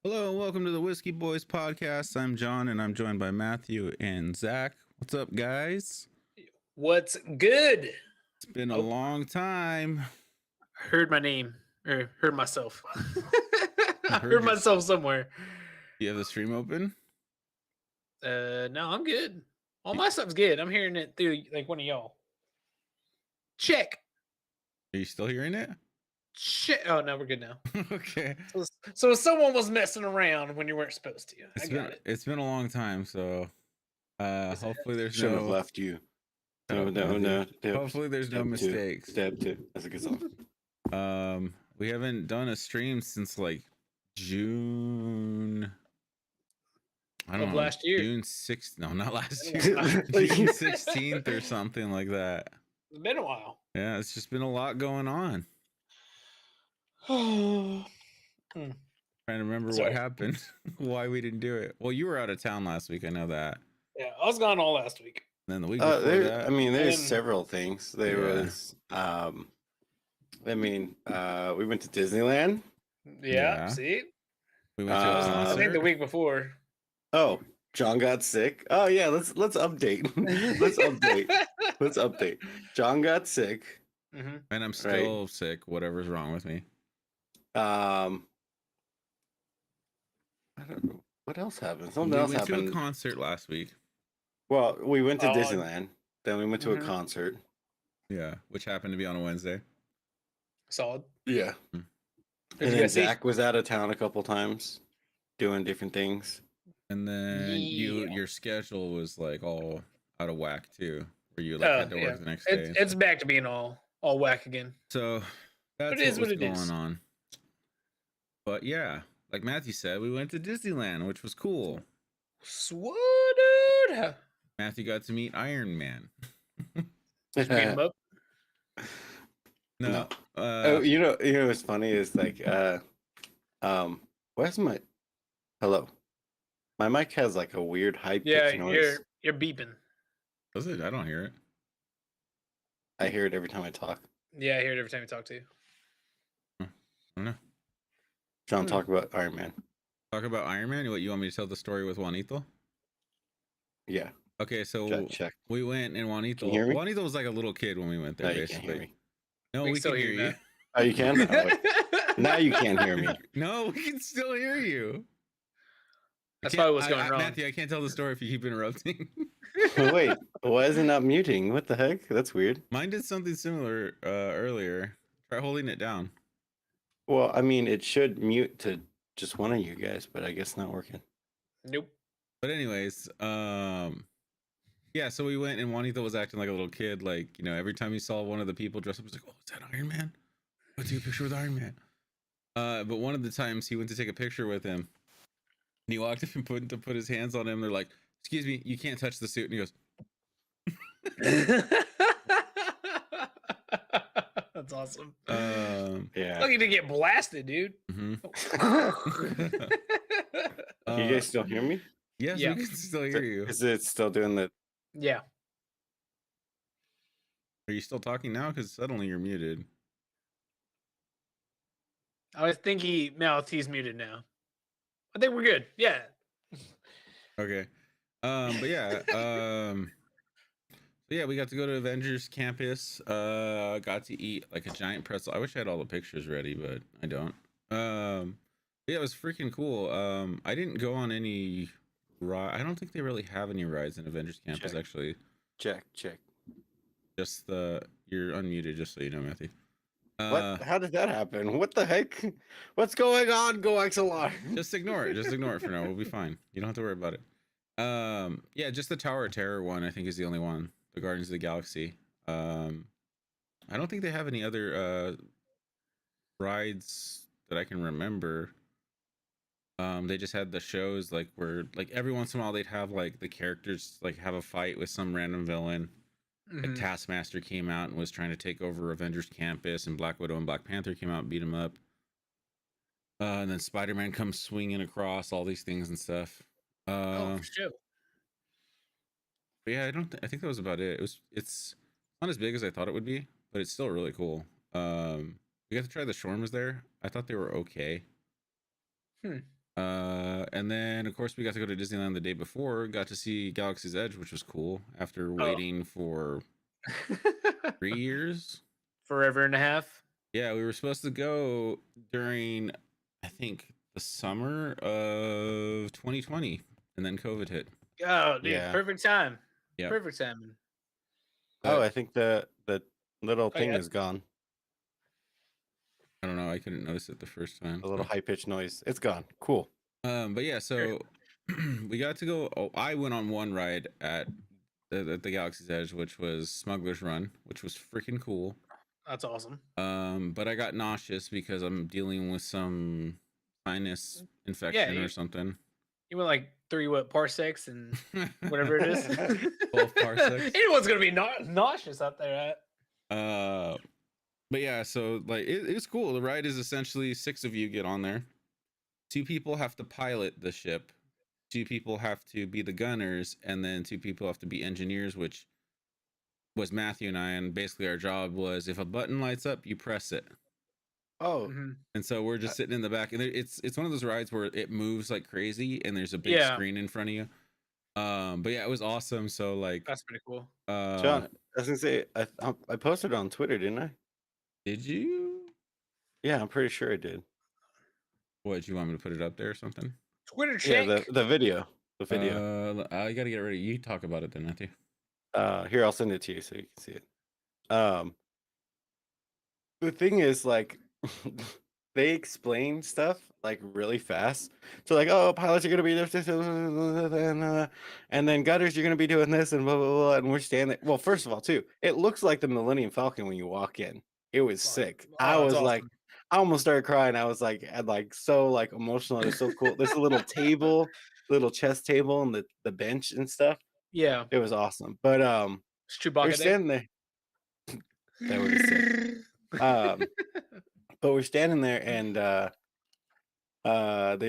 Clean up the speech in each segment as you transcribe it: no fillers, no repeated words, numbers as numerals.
Hello and welcome to the Whiskey Boys podcast. I'm John and I'm joined by Matthew and Zach. What's up, guys? What's good? It's been a long time. Heard my name or heard myself. I heard myself somewhere. You have the stream open? No, I'm good. All my stuff's good. I'm hearing it through like one of y'all. Check. Are you still hearing it? Shit. Oh no, we're good now. Okay. So someone was messing around when you weren't supposed to. It's been a long time, so hopefully there's should have no left you. No. Hopefully there's no mistakes. Step 2. That's a good song. We haven't done a stream since like June. I don't know. Last year. June 6th. No, not last year. June 16th or something like that. It's been a while. Yeah, it's just been a lot going on. Trying Trying to remember what happened, why we didn't do it. Well, you were out of town last week. I know that. Yeah, I was gone all last week. And then the week before that. I mean, there's several things. There was, we went to Disneyland. Yeah. See? We went to I think the week before. Oh, John got sick. Oh yeah, let's update. Let's update. John got sick. Mm-hmm. And I'm still sick. Whatever's wrong with me. I don't know what else happened. We went to a concert last week. Well, we went to Disneyland. Then we went to a concert. Yeah, which happened to be on a Wednesday. Solid. Yeah. And then Zach was out of town a couple times, doing different things. And then your schedule was like all out of whack too, where you had to work the next day. It's back to being all whack again. So that's what is going on. But yeah, like Matthew said, we went to Disneyland, which was cool. Swat, dude. Matthew got to meet Iron Man. Just beat him up. No. Oh, you know what's funny is like, where's my hello? My mic has like a weird high pitch Yeah, noise. you're beeping. Does it? I don't hear it. I hear it every time I talk. Yeah, I hear it every time you talk to you. I don't know. John, talk about Iron Man. Talk about Iron Man. What, you want me to tell the story with Juanito? Yeah. Okay, so Check. we went and Juanito. Can you hear me? Juanito was like a little kid when we went there. No, you basically, can't hear me. no, We we can can still hear hear you. you Oh, you can? Oh, wait. Now you can't hear me. No, we can still hear you. That's probably what's going wrong. Matthew, I can't tell the story if you keep interrupting. Wait, why is it not muting? What the heck? That's weird. Mine did something similar earlier. Try holding it down. Well, I mean, it should mute to just one of you guys, but I guess not working. Nope. But anyways, yeah, so we went and Juanito was acting like a little kid. Like, you know, every time he saw one of the people dressed up, he was like, oh, is that Iron Man? Let's take a picture with Iron Man. But one of the times he went to take a picture with him, and he walked up and put his hands on him. They're like, excuse me, you can't touch the suit. And he goes, That's awesome. Yeah. Lucky to get blasted, dude. mhm. You guys still hear me? Yes, Yeah. we can still hear you. Is it still doing the? Yeah. Are you still talking now? Because suddenly you're muted. I think he's muted now. I think we're good. Yeah. Okay. But yeah, so yeah, we got to go to Avengers Campus. Got to eat like a giant pretzel. I wish I had all the pictures ready, but I don't. Yeah, it was freaking cool. I didn't go on any ride. I don't think they really have any rides in Avengers Campus, Check. actually. Check. Just you're unmuted, just so you know, Matthew. What? How did that happen? What the heck? What's going on? Go XLR. Just ignore it. Just ignore it for now. We'll be fine. You don't have to worry about it. Yeah, just the Tower of Terror one, I think, is the only one. The Guardians of the Galaxy. I don't think they have any other rides that I can remember. They just had the shows like where like every once in a while they'd have like the characters like have a fight with some random villain. Like Mhm. Taskmaster came out and was trying to take over Avengers Campus, and Black Widow and Black Panther came out and beat him up. And then Spider-Man comes swinging across all these things and stuff. Oh, for sure. But yeah, I think that was about it. It's not as big as I thought it would be, but it's still really cool. We got to try the shawarmas there. I thought they were okay. And then of course we got to go to Disneyland the day before. Got to see Galaxy's Edge, which was cool after waiting for 3 years. Forever and a half. Yeah, we were supposed to go during I think the summer of 2020, and then COVID hit. Oh, dude, Yeah. perfect time. Yeah. Perfect timing. Oh, I think the little thing yeah. is gone. I don't know. I couldn't notice it the first time. The little so. high pitched noise. It's gone. Cool. But yeah, so we got to go. Oh, I went on one ride at the Galaxy's Edge, which was Smuggler's Run, which was freaking cool. That's awesome. But I got nauseous because I'm dealing with some sinus infection or something. You went like 3 parsecs and whatever it is. 12 parsecs. Anyone's gonna be nauseous out there. But yeah, so like it was cool. The ride is essentially 6 of you get on there. 2 people have to pilot the ship. 2 people have to be the gunners, and then 2 people have to be engineers, which was Matthew and I. And basically our job was if a button lights up, you press it. Oh, And so we're just sitting in the back, and it's one of those rides where it moves like crazy, and there's a big screen in front of you. But yeah, it was awesome. So like, That's pretty cool. John, I was gonna say I posted it on Twitter, didn't I? Did you? Yeah, I'm pretty sure I did. What, do you want me to put it up there or something? Twitter check. Yeah, the video. The video. I gotta get ready. You talk about it then, Matthew. Here, I'll send it to you so you can see it. The thing is, like, they explain stuff like really fast. So, like, oh, pilots are gonna be this, and then gutters, you're gonna be doing this, and blah blah blah. And we're standing. Well, first of all, too, it looks like the Millennium Falcon when you walk in. It was sick. I was awesome. like, I almost started crying. I was like, so like emotional. It was so cool. There's a little table, little chess table, and the bench and stuff. Yeah. It was awesome. But It's we're Chewbacca Day. standing there. That would be sick. But we're standing there, and they're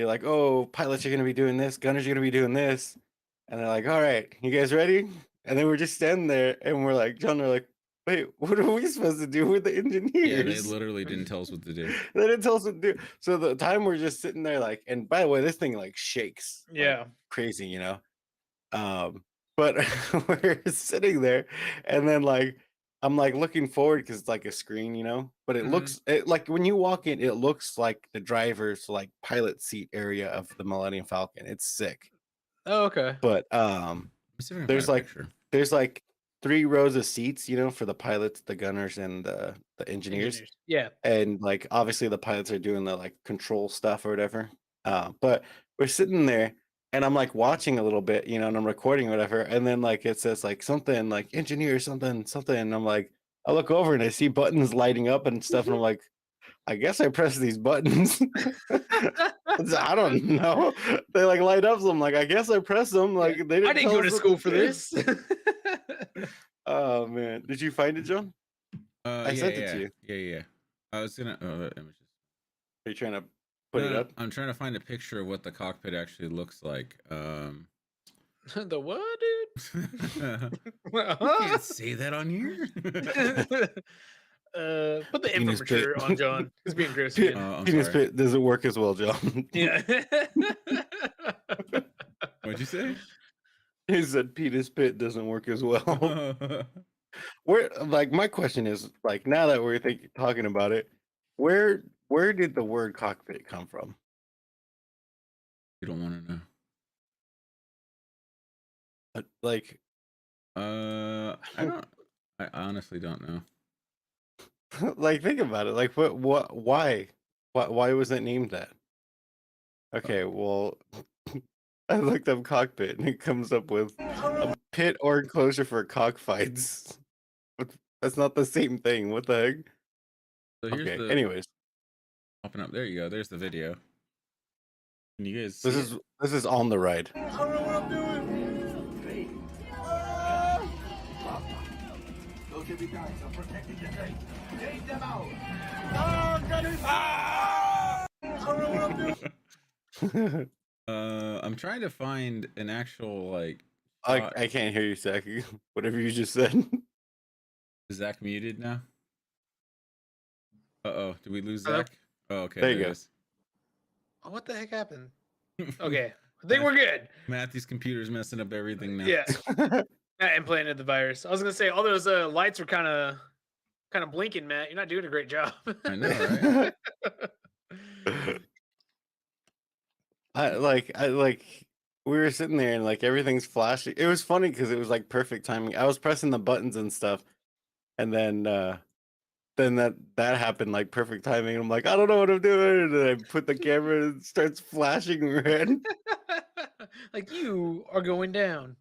like, "Oh, pilots are gonna be doing this, gunners are gonna be doing this," and they're like, "All right, you guys ready?" And then we're just standing there, and we're like, John, they're like, "Wait, what are we supposed to do with the Yeah, they engineers?" literally didn't tell us what to do. They didn't tell us what to do. So the time we're just sitting there, like, and by the way, this thing like shakes, like Yeah. crazy, you know. But we're sitting there, and then like I'm like looking forward because it's like a screen, you know. But it looks like when you walk in, it looks like the driver's like pilot seat area of the Millennium Falcon. It's sick. Oh, okay. But Let's see if I can there's find a like picture. there's like 3 rows of seats, you know, for the pilots, the gunners, and the engineers. Yeah. And like obviously the pilots are doing the like control stuff or whatever. But we're sitting there, and I'm like watching a little bit, you know, and I'm recording or whatever, and then like it says like something like engineer something something, and I'm like, I look over and I see buttons lighting up and stuff, and I'm like, I guess I press these buttons. I don't know. They like light up, so I'm like, I guess I press them. Like they didn't I didn't tell go to us what school for do. this. Oh man, did you find it, John? I Yeah, sent it to you. Yeah. I was gonna. Oh, images. Are you trying to put it up? I'm trying to find a picture of what the cockpit actually looks like. The what, dude? You can't say that on here. Put the Penis infrastructure pit. on John. He's being gross Pe- again. I'm Penis sorry. pit doesn't work as well, John. Yeah. What'd you say? He said penis pit doesn't work as well. Where, like, my question is, like, now that we're talking about it, where did the word cockpit come from? You don't want to know. Like, I don't. I honestly don't know. like, think about it. Like, why was it named that? Okay, well, I looked up cockpit and it comes up with a pit or enclosure for cockfights. But that's not the same thing. What the heck? So here's Okay. the Anyways, popping up. There you go. There's the video. Can you guys see this is on the ride. I'm trying to find an actual like. I can't hear you, Zach. Whatever you just said. Is Zach muted now? Uh-oh, did we lose Hello? Zach? Oh, okay. There you it go. is. Oh, what the heck happened? Okay. I think we're good. Matthew's computer's messing up everything now. Yeah. I implanted the virus. I was gonna say all those lights were kind of blinking, Matt. You're not doing a great job. I know, right? I like we were sitting there and like everything's flashing. It was funny because it was like perfect timing. I was pressing the buttons and stuff, and then that happened like perfect timing. I'm like, I don't know what I'm doing, and then I put the camera and it starts flashing red. Like you are going down.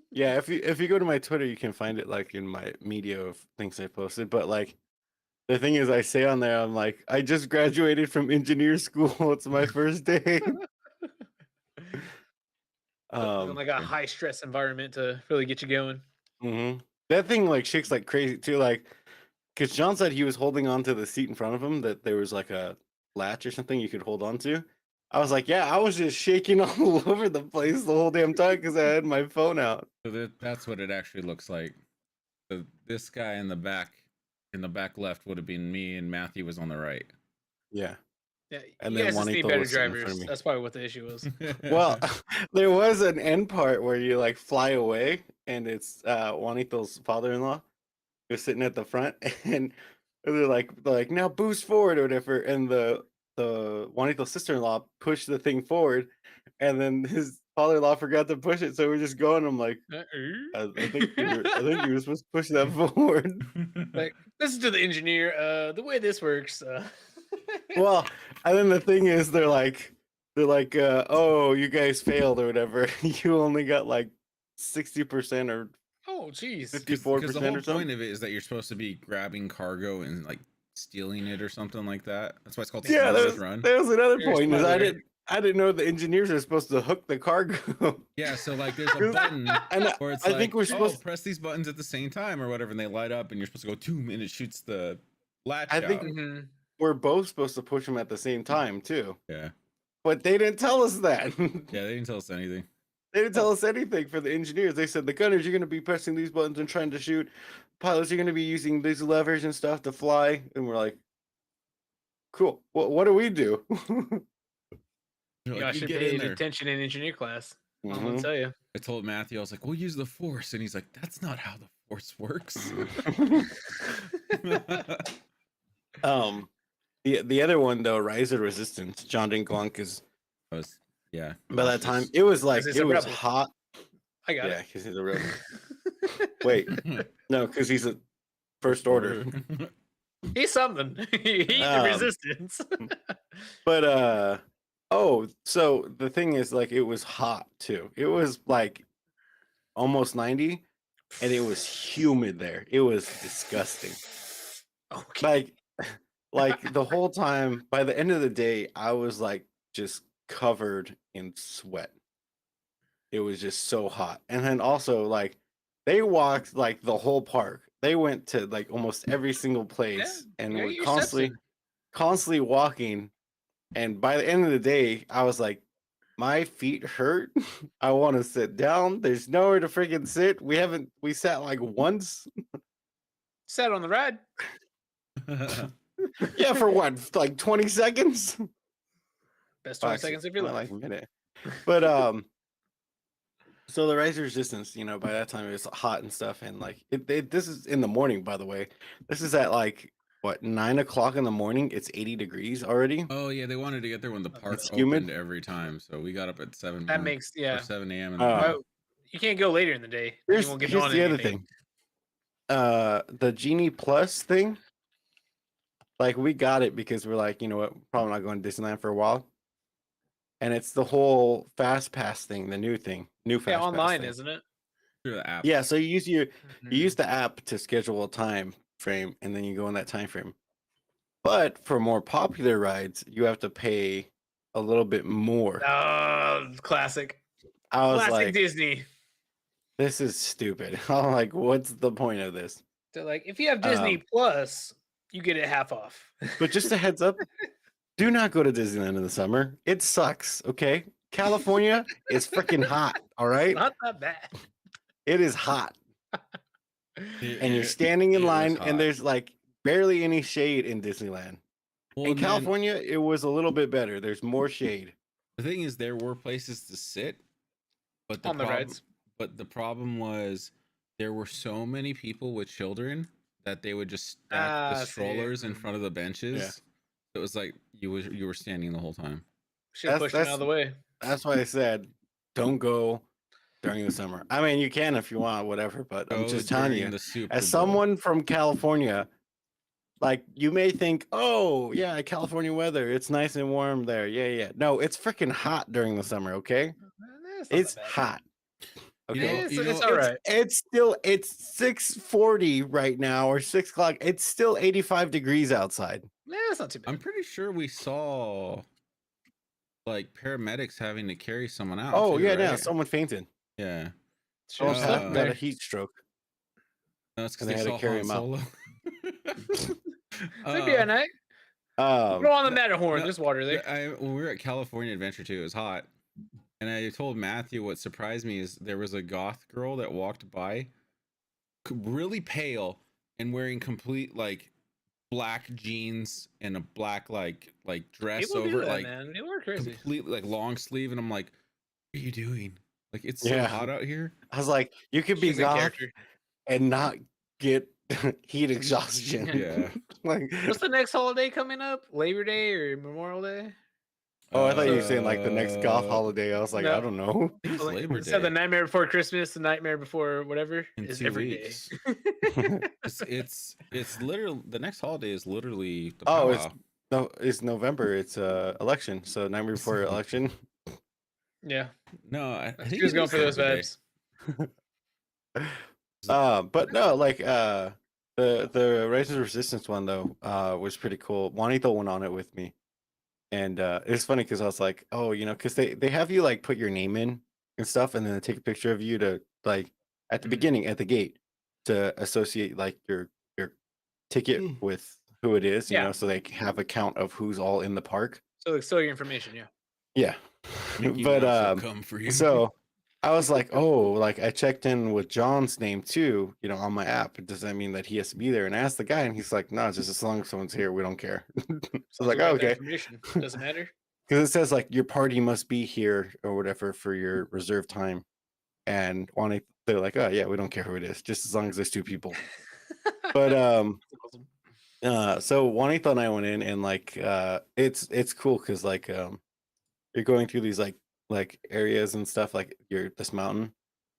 Yeah, if you go to my Twitter, you can find it like in my media of things I posted. But like the thing is, I say on there, I'm like, I just graduated from engineer school. It's my first day. Like a high stress environment to really get you going. That thing like shakes like crazy too. Like, because John said he was holding on to the seat in front of him, that there was like a latch or something you could hold on to. I was like, yeah, I was just shaking all over the place the whole damn time because I had my phone out. So that's what it actually looks like. So this guy in the back left would have been me, and Matthew was on the right. Yeah. Yeah, And you then guys just need Juanito better was sitting in front drivers. of me. That's probably what the issue was. Well, there was an end part where you like fly away, and it's Juanito's father-in-law who's sitting at the front, and they're like now boost forward or whatever, and the Juanito's sister-in-law pushed the thing forward, and then his father-in-law forgot to push it, so we're just going. I'm like, I think you were supposed to push that forward. Like, listen to the engineer. The way this works. Well, and then the thing is, they're like, oh, you guys failed or whatever. You only got like 60% or oh, geez. 54% Because the or whole something. point of it is that you're supposed to be grabbing cargo and like stealing it or something like that. That's why it's called Yeah, Smuggler's Run. there was another Very point. Is smuggler. I didn't know the engineers are supposed to hook the cargo. Yeah, so like there's a button And where it's I like, think we're supposed. press these buttons at the same time or whatever, and they light up, and you're supposed to go toom, and it shoots the latch I think out. Mhm. we're both supposed to push them at the same time too. Yeah, But they didn't tell us that. yeah, they didn't tell us anything. They didn't tell us anything for the engineers. They said the gunners, you're going to be pressing these buttons and trying to shoot. Pilots, you're going to be using these levers and stuff to fly. And we're like, cool. What do we do? They're You like, should get pay in there. attention in engineer class. I'm gonna Mhm. tell you. I told Matthew, I was like, we'll use the force, and he's like, that's not how the force works. The other one though, Rise of Resistance. John Dinklunk is Yeah. by that time it was like Is this it a was rebel? hot. I got Yeah, it. because he's a rebel. Wait, no, because he's a first order. He's something. He's the resistance. But oh, so the thing is, like, it was hot too. It was like almost 90, and it was humid there. It was disgusting. Okay. Like the whole time, by the end of the day, I was like just covered in sweat. It was just so hot. And then also, like, they walked like the whole park. They went to like almost every single place and you were got your steps in. constantly walking. And by the end of the day, I was like, my feet hurt. I want to sit down. There's nowhere to freaking sit. We sat like once. Sat on the ride. Yeah, for what? Like 20 seconds? Best 20 seconds of your More life. like a minute. But so the Rise of Resistance, by that time it was hot and stuff, and like this is in the morning, by the way. This is at like what 9 o'clock in the morning. It's 80 degrees already. Oh yeah, they wanted to get there when the park It's opened humid. every time, so we got up at 7. That makes or 7 a.m. in the Oh. morning. Well, you can't go later in the day. You Here's won't get here's on the other anything. thing. The Genie Plus thing. Like we got it because we're like, you know what, probably not going to Disneyland for a while. And it's the whole Fast Pass thing, the new thing, Fast Pass online, thing. isn't it? Through the app. Yeah, so you use you Mhm. use the app to schedule a time frame, and then you go in that time frame. But for more popular rides, you have to pay a little bit more. Oh, classic. I was Classic like, Disney. this is stupid. I'm like, what's the point of this? They're like, if you have Disney Plus, you get it half off. But just a heads up, do not go to Disneyland in the summer. It sucks, okay? California is freaking hot, all right? Not that bad. It is hot. And you're It- standing in it was line, hot. and there's like barely any shade in Disneyland. Well, In and then California, it was a little bit better. There's more shade. the thing is, there were places to sit, but On the rides. But the problem was there were so many people with children that they would just stack Ah, the see. strollers in Mhm. front of the benches. It was like you were standing the whole time. Should have pushed it out of the way. That's why I said don't go during the summer. I mean, you can if you want, whatever, but I'm Go just telling during you, the Super as Bowl. someone from California, like you may think, oh, yeah, California weather, it's nice and warm there. Yeah. No, it's freaking hot during the summer, okay? It's not It's that bad. hot. You Okay. know- It's, you it's know- all right. It's 6:40 right now or 6 o'clock. It's still 85 degrees outside. Yeah, it's not too bad. I'm pretty sure we saw like paramedics having to carry someone out. Oh, too, yeah, yeah. right? Someone fainted. Yeah. Should've Someone slept uh, got there. a heat stroke. That's because And they they had to saw carry Han him out. Solo. It'd be all right. Um, Go on the Matterhorn. no, There's water there. When we were at California Adventure 2, it was hot. And I told Matthew what surprised me is there was a goth girl that walked by, really pale and wearing complete like black jeans and a black like dress People do over that, like man. They were crazy. completely like long sleeve. And I'm like, what are you doing? Like it's so Yeah. hot out here. I was like, you could be She's in goth character. and not get heat exhaustion. Yeah. Like, What's the next holiday coming up? Labor Day or Memorial Day? oh, I thought you were saying like the next goth holiday. I was like, I no. don't know. I think it's Like, Labor instead of the Day. Nightmare Before Christmas, the Nightmare Before whatever In is 2 every weeks. day. It's literally the next holiday is literally the Oh, powwow. it's no, it's November. It's election. So night before election. Yeah. No, I think She was it going is for those Labor Day. vibes. But no, like the The Rise of Resistance one though was pretty cool. Juanito went on it with me, and it's funny because I was like, oh, because they have you like put your name in and stuff, and then they take a picture of you to like at the beginning at the gate to associate like your ticket with who it is, Yeah. so they have a count of who's all in the park. So like, your information, yeah. Yeah, Mickey but Mouse will come for you. so I was like, oh, like I checked in with John's name too, on my app. Does that mean that he has to be there? And I asked the guy, and he's like, no, just as long as someone's here, we don't care. So I was like, oh, okay. Doesn't matter. Because it says like your party must be here or whatever for your reserved time. And they're like, oh yeah, we don't care who it is, just as long as there's two people. But so Juanito and I went in, and like it's cool because like you're going through these like areas and stuff, like you're this mountain,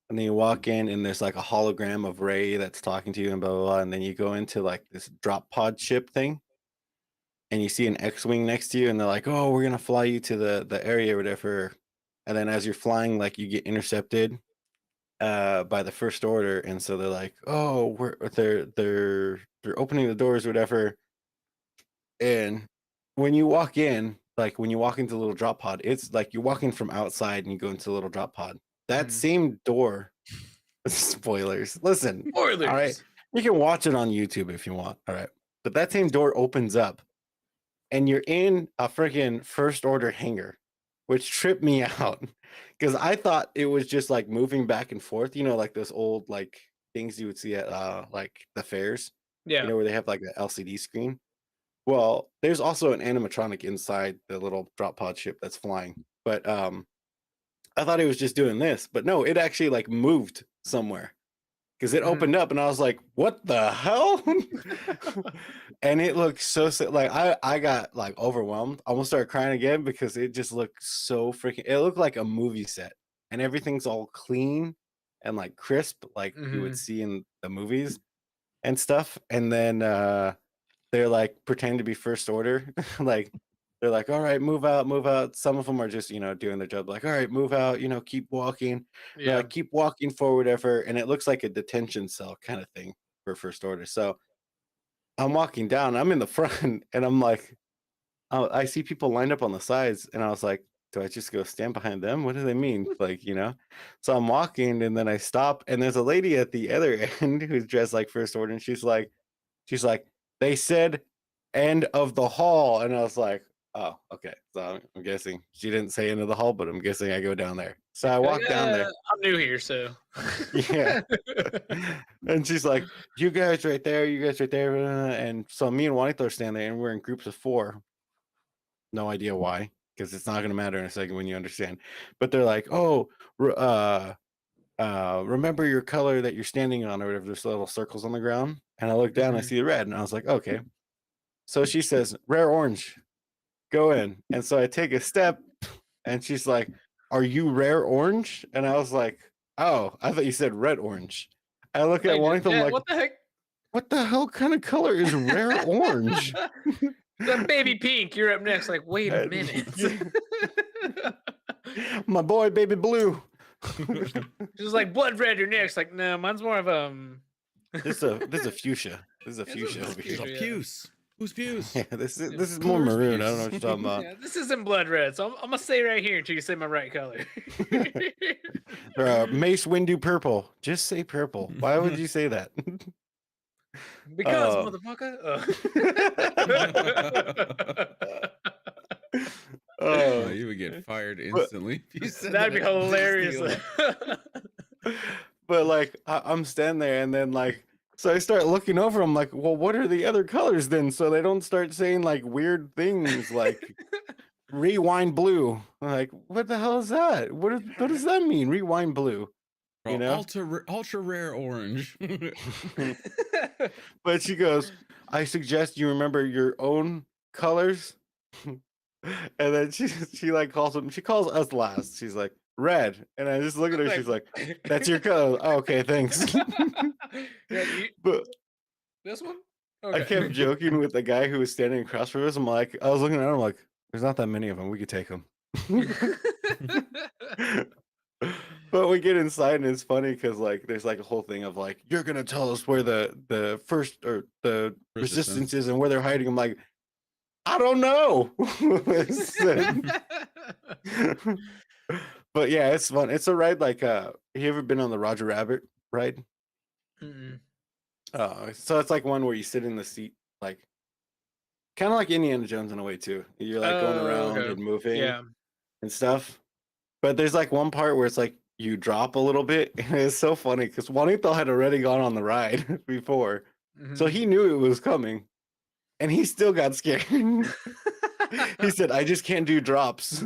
and then you walk in and there's like a hologram of Ray that's talking to you and blah blah blah, and then you go into like this drop pod ship thing, and you see an X-wing next to you, and they're like, oh, we're gonna fly you to the area or whatever, and then as you're flying, like you get intercepted by the First Order, and so they're like, oh, they're opening the doors or whatever, and when you walk in, like when you walk into the little drop pod, it's like you're walking from outside and you go into the little drop pod. That same door, spoilers. Listen, Spoilers. all right, you can watch it on YouTube if you want. All right, but that same door opens up, and you're in a freaking First Order hangar, which tripped me out because I thought it was just like moving back and forth, like those old like things you would see at like the fairs, Yeah. where they have like an LCD screen. Well, there's also an animatronic inside the little drop pod ship that's flying, but I thought it was just doing this, but no, it actually like moved somewhere because it opened up, and I was like, "What the hell?" And it looked so like I got like overwhelmed. I almost started crying again because it just looked so freaking. It looked like a movie set, and everything's all clean and like crisp, like you would see in the movies and stuff. And then they're like pretending to be First Order, like. They're like, all right, move out, move out. Some of them are just, doing their job. Like, all right, move out, keep walking. Yeah. Like, keep walking forward, whatever. And it looks like a detention cell kind of thing for First Order. So I'm walking down, I'm in the front, and I'm like, I see people lined up on the sides. And I was like, do I just go stand behind them? What do they mean? Like, So I'm walking, and then I stop, and there's a lady at the other end who's dressed like First Order. And she's like, they said end of the hall. And I was like, oh, okay. So I'm guessing she didn't say end of the hall, but I'm guessing I go down there. So I walk down there. I'm new here, so yeah. And she's like, you guys right there, and so me and Juanito are standing there, and we're in groups of 4. No idea why, because it's not going to matter in a second when you understand. But they're like, oh, remember your color that you're standing on, or whatever. There's little circles on the ground, and I look down, and I see the red, and I was like, okay. So she says, rare orange. Go in. And so I take a step, and she's like, are you rare orange? And I was like, oh, I thought you said red orange. I look at one of them like, what the heck? What the hell kind of color is rare orange? That baby pink, you're up next. Like, wait a minute. My boy, baby blue. She's like, blood red, you're next. Like, no, mine's more of This is a fuchsia. This is a fuchsia over here. Puce. Who's Puce? Yeah, this is more maroon. I don't know what you're talking about. Yeah, this isn't blood red, so I'm gonna stay right here until you say my right color. Mace Windu purple. Just say purple. Why would you say that? Because motherfucker. Oh, you would get fired instantly. That'd be hilarious. But like, I'm standing there, and then like. So I start looking over. I'm like, well, what are the other colors then? So they don't start saying like weird things like rewind blue. I'm like, what the hell is that? What does that mean? Rewind blue. Ultra rare orange. But she goes, I suggest you remember your own colors. And then she like calls them. She calls us last. She's like, red. And I just look at her. She's like, that's your color. Oh, okay, thanks. But this one? Okay. I kept joking with the guy who was standing across from us. I was looking at him like, there's not that many of them. We could take them. But we get inside and it's funny because like there's like a whole thing of like you're gonna tell us where the first or the resistance is and where they're hiding. I'm like, I don't know. Listen. But yeah, it's fun. It's a ride like have you ever been on the Roger Rabbit ride? Mm-mm. So it's like one where you sit in the seat, like kind of like Indiana Jones in a way too. You're like going around Okay. and moving Yeah. and stuff. But there's like one part where it's like you drop a little bit, and it's so funny because Juanito had already gone on the ride before, so Mhm. he knew it was coming, and he still got scared. He said, "I just can't do drops."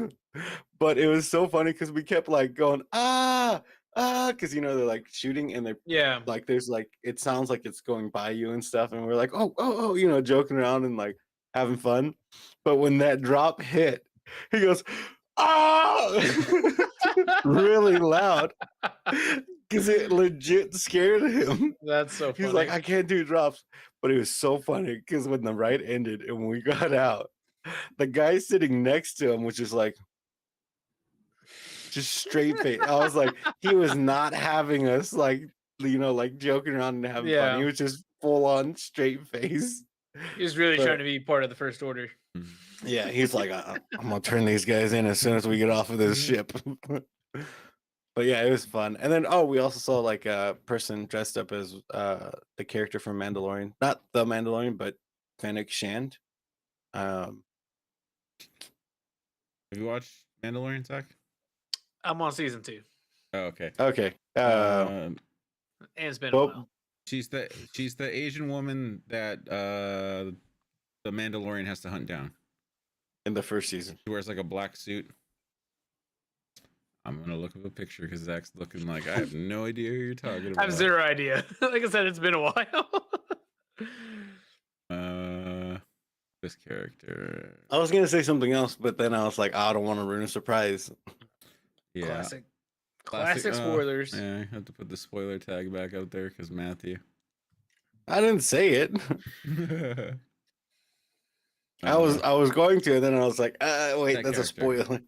But it was so funny because we kept like going because you know they're like shooting and they're Yeah. like there's like it sounds like it's going by you and stuff, and we're like oh you know joking around and like having fun. But when that drop hit, he goes really loud because it legit scared him. That's so funny. He's like, I can't do drops. But it was so funny because when the ride ended and when we got out, the guy sitting next to him was just like, just straight face. I was like, he was not having us like, you know, like joking around and having fun. Yeah. He was just full on straight face. He was really But- trying to be part of the First Order. Yeah, he's like, I'm gonna turn these guys in as soon as we get off of this ship. But yeah, it was fun. And then we also saw like a person dressed up as the character from Mandalorian, not the Mandalorian, but Fennec Shand. Have you watched Mandalorian, Zach? I'm on season 2, Oh, okay. Okay. and it's been a Well, while. She's the Asian woman that the Mandalorian has to hunt down. in the first season. She wears like a black suit. I'm gonna look up a picture because Zach's looking like I have no idea who you're talking about. I have zero idea. Like I said, it's been a while. This character. I was gonna say something else, but then I was like, I don't want to ruin a surprise. Yeah. Classic spoilers. Yeah, I have to put the spoiler tag back out there because Matthew. I didn't say it. I was going to, and then I was like, wait, That that's a character. spoiler.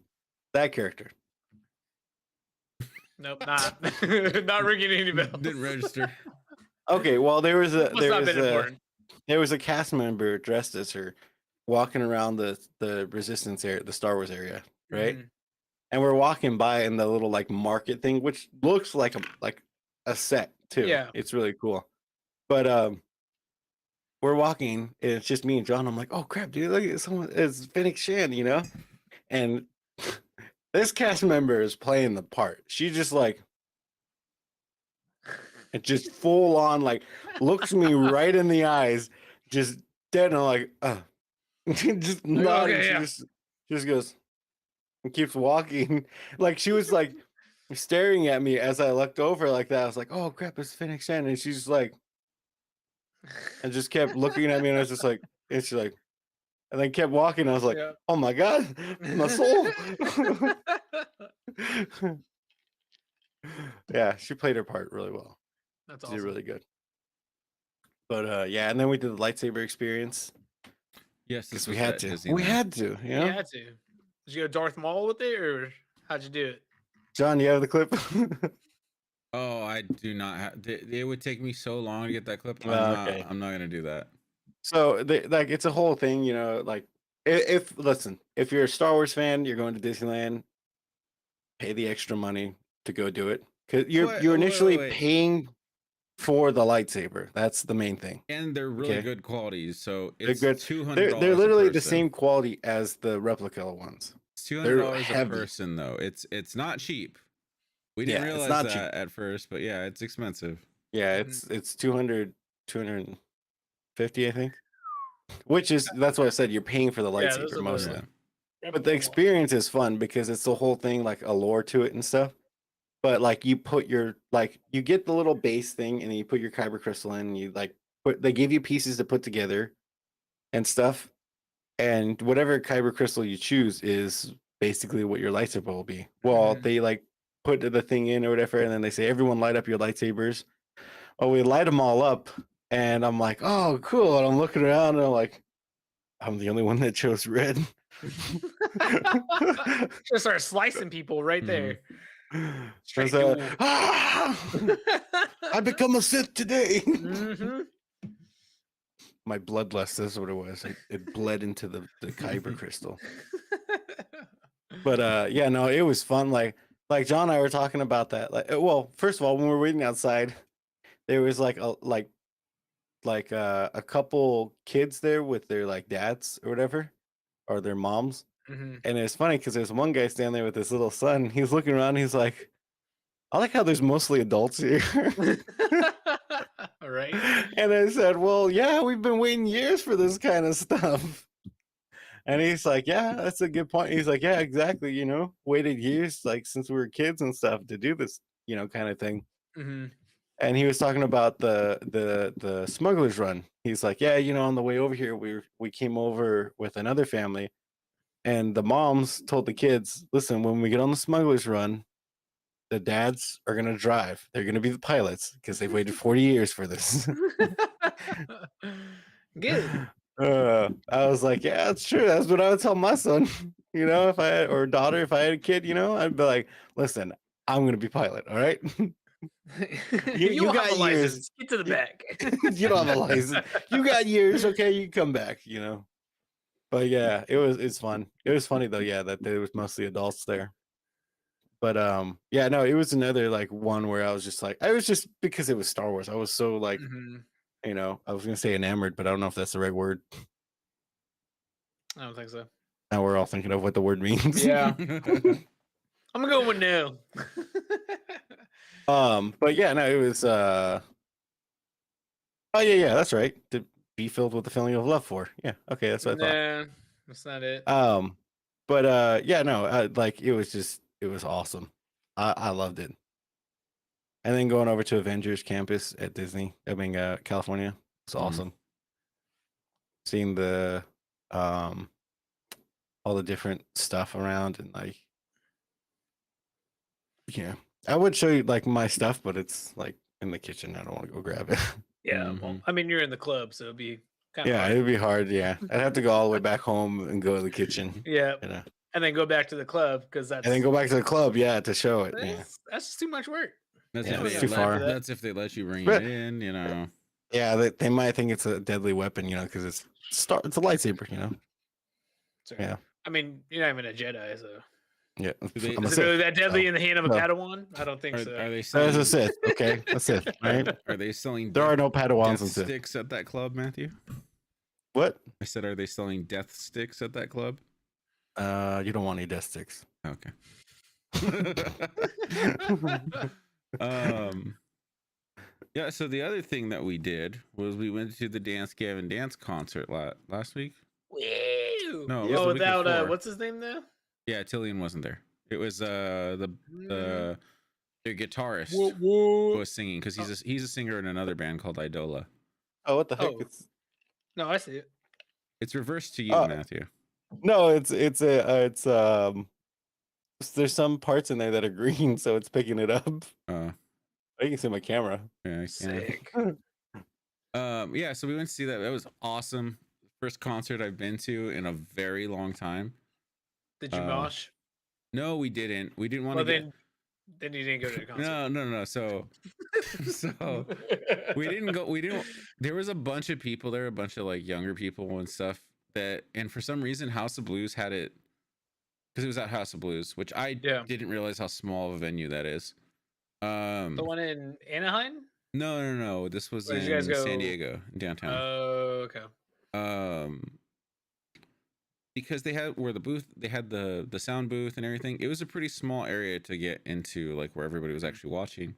That character. Nope, not not ringing any bells. Didn't register. Okay, well there was Must not have been important. there was a cast member dressed as her walking around the resistance area, the Star Wars area, right? Mhm. And we're walking by in the little like market thing, which looks like a set too. Yeah. It's really cool. But we're walking and it's just me and John. I'm like, oh crap, dude, look at someone, it's Fennec Shand, you know? And this cast member is playing the part. She just like it just full on like looks me right in the eyes, just dead, and I'm like, just nodding. okay, She yeah. just goes and keeps walking. Like she was like staring at me as I looked over like that. I was like, oh crap, it's Fennec Shand. And she's like, and just kept looking at me, and I was just like, and she's like, and then kept walking. I was like, Yeah. oh my god, my soul. Yeah, she played her part really well. That's She awesome. did really good. But yeah, and then we did the lightsaber experience Yes, because this we was had at to. Disneyland. We had to, you know. You had to. Did you go Darth Maul with it, or how'd you do it? John, you have the clip. Oh, I do not have. It would take me so long to get that clip. Okay. I'm not gonna do that. So like it's a whole thing, you know. Like if listen, if you're a Star Wars fan, you're going to Disneyland. Pay the extra money to go do it because you're initially wait. paying for the lightsaber. That's the main thing. And they're really Okay. good quality, so They're it's good. $200. They're a literally the person. same quality as the replica ones. It's they're $200 a heavy. person, though. It's not cheap. We didn't Yeah, it's realize not that at first, but yeah, it's expensive. Yeah, it's 200, 250, I think. Which is that's what I said. You're paying for the Yeah, those lightsaber are the- mostly. Yeah. But the experience is fun because it's the whole thing, like a lore to it and stuff. But like you put your you get the little base thing and then you put your kyber crystal in and you they give you pieces to put together and stuff. And whatever kyber crystal you choose is basically what your lightsaber will be. Well, Mhm. they like put the thing in or whatever, and then they say, everyone light up your lightsabers. Oh, we light them all up, and I'm like, oh, cool. And I'm looking around and I'm like, I'm the only one that chose red. Just start slicing people right Mhm. there. Straight So, duel. I become a Sith today. Mhm. My bloodlust, that's what it was. It bled into the kyber crystal. But yeah, no, it was fun. Like John and I were talking about that. Like, well, first of all, when we were waiting outside, there was like a couple kids there with their like dads or whatever, or their moms. Mhm. And it's funny because there's one guy standing there with his little son. He's looking around. He's like, I like how there's mostly adults here. All right. And I said, well, yeah, we've been waiting years for this kind of stuff. And he's like, yeah, that's a good point. He's like, yeah, exactly. Waited years, like since we were kids and stuff to do this, kind of thing. Mhm. And he was talking about the smuggler's run. He's like, yeah, on the way over here, we came over with another family, and the moms told the kids, listen, when we get on the smuggler's run, the dads are gonna drive. They're gonna be the pilots because they've waited 40 years for this. Good. I was like, yeah, that's true. That's what I would tell my son. If I had, or daughter, if I had a kid, I'd be like, listen, I'm gonna be pilot. All right. You got have a years. license. Get to the back. You don't have a license. You got years. Okay, you can come back. But yeah, it's fun. It was funny though. Yeah, that there was mostly adults there. But yeah, no, it was another like one where I was just because it was Star Wars. I was so like, Mhm. I was gonna say enamored, but I don't know if that's the right word. I don't think so. Now we're all thinking of what the word means. Yeah. I'm going with no. But yeah, no, it was oh yeah, that's right. To be filled with the feeling of love for. Yeah, okay, that's what I thought. Nah, that's not it. But yeah, no, like it was awesome. I loved it. And then going over to Avengers Campus at Disney, California, it's awesome. Seeing the all the different stuff around and like, yeah, I would show you like my stuff, but it's like in the kitchen. I don't want to go grab it. Yeah. Well, I mean, you're in the club, so it'd be kind of Yeah, hard. it'd be hard. Yeah, I'd have to go all the way back home and go to the kitchen. Yeah. And then go back to the club because that's. and then go back to the club. Yeah, to show it. Yeah, That's just too much work. That's Yeah, if it's they too let- far. That's if they let you bring But- it in. yeah, they might think it's a deadly weapon, because it's a lightsaber, Sorry. Yeah. I mean, you're not even a Jedi, so. Yeah, they- I'm a Is it Sith. really that deadly in the hand of a No. Padawan? I don't think Are, so. are they That selling? is a Sith. Okay, a Sith. Right? Are they selling? There are no Padawans death in Sith. sticks at that club, Matthew? What? I said, are they selling death sticks at that club? You don't want any death sticks. Okay. Yeah. So the other thing that we did was we went to the Dance Gavin Dance concert last week. Woo! No, it was oh, the week without before. what's his name now? Yeah, Tillian wasn't there. It was the guitarist Whoa. was singing because he's a singer in another band called Idola. Oh, what the heck? Oh. No, I see it. It's reversed to you, Oh. Matthew. No, it's there's some parts in there that are green, so it's picking it up. I can see my camera. Yeah, I can. Sick. Yeah, so we went to see that. That was awesome. First concert I've been to in a very long time. Did you mosh? No, we didn't. We didn't want Well, to then you didn't go to the concert. No. So we didn't go. There was a bunch of people there, a bunch of like younger people and stuff and for some reason House of Blues had it because it was at House of Blues, which I didn't realize how small of a venue that is. The one in Anaheim? No. This was in San Diego, downtown. Oh, okay. Because they had the sound booth and everything. It was a pretty small area to get into, like where everybody was actually watching.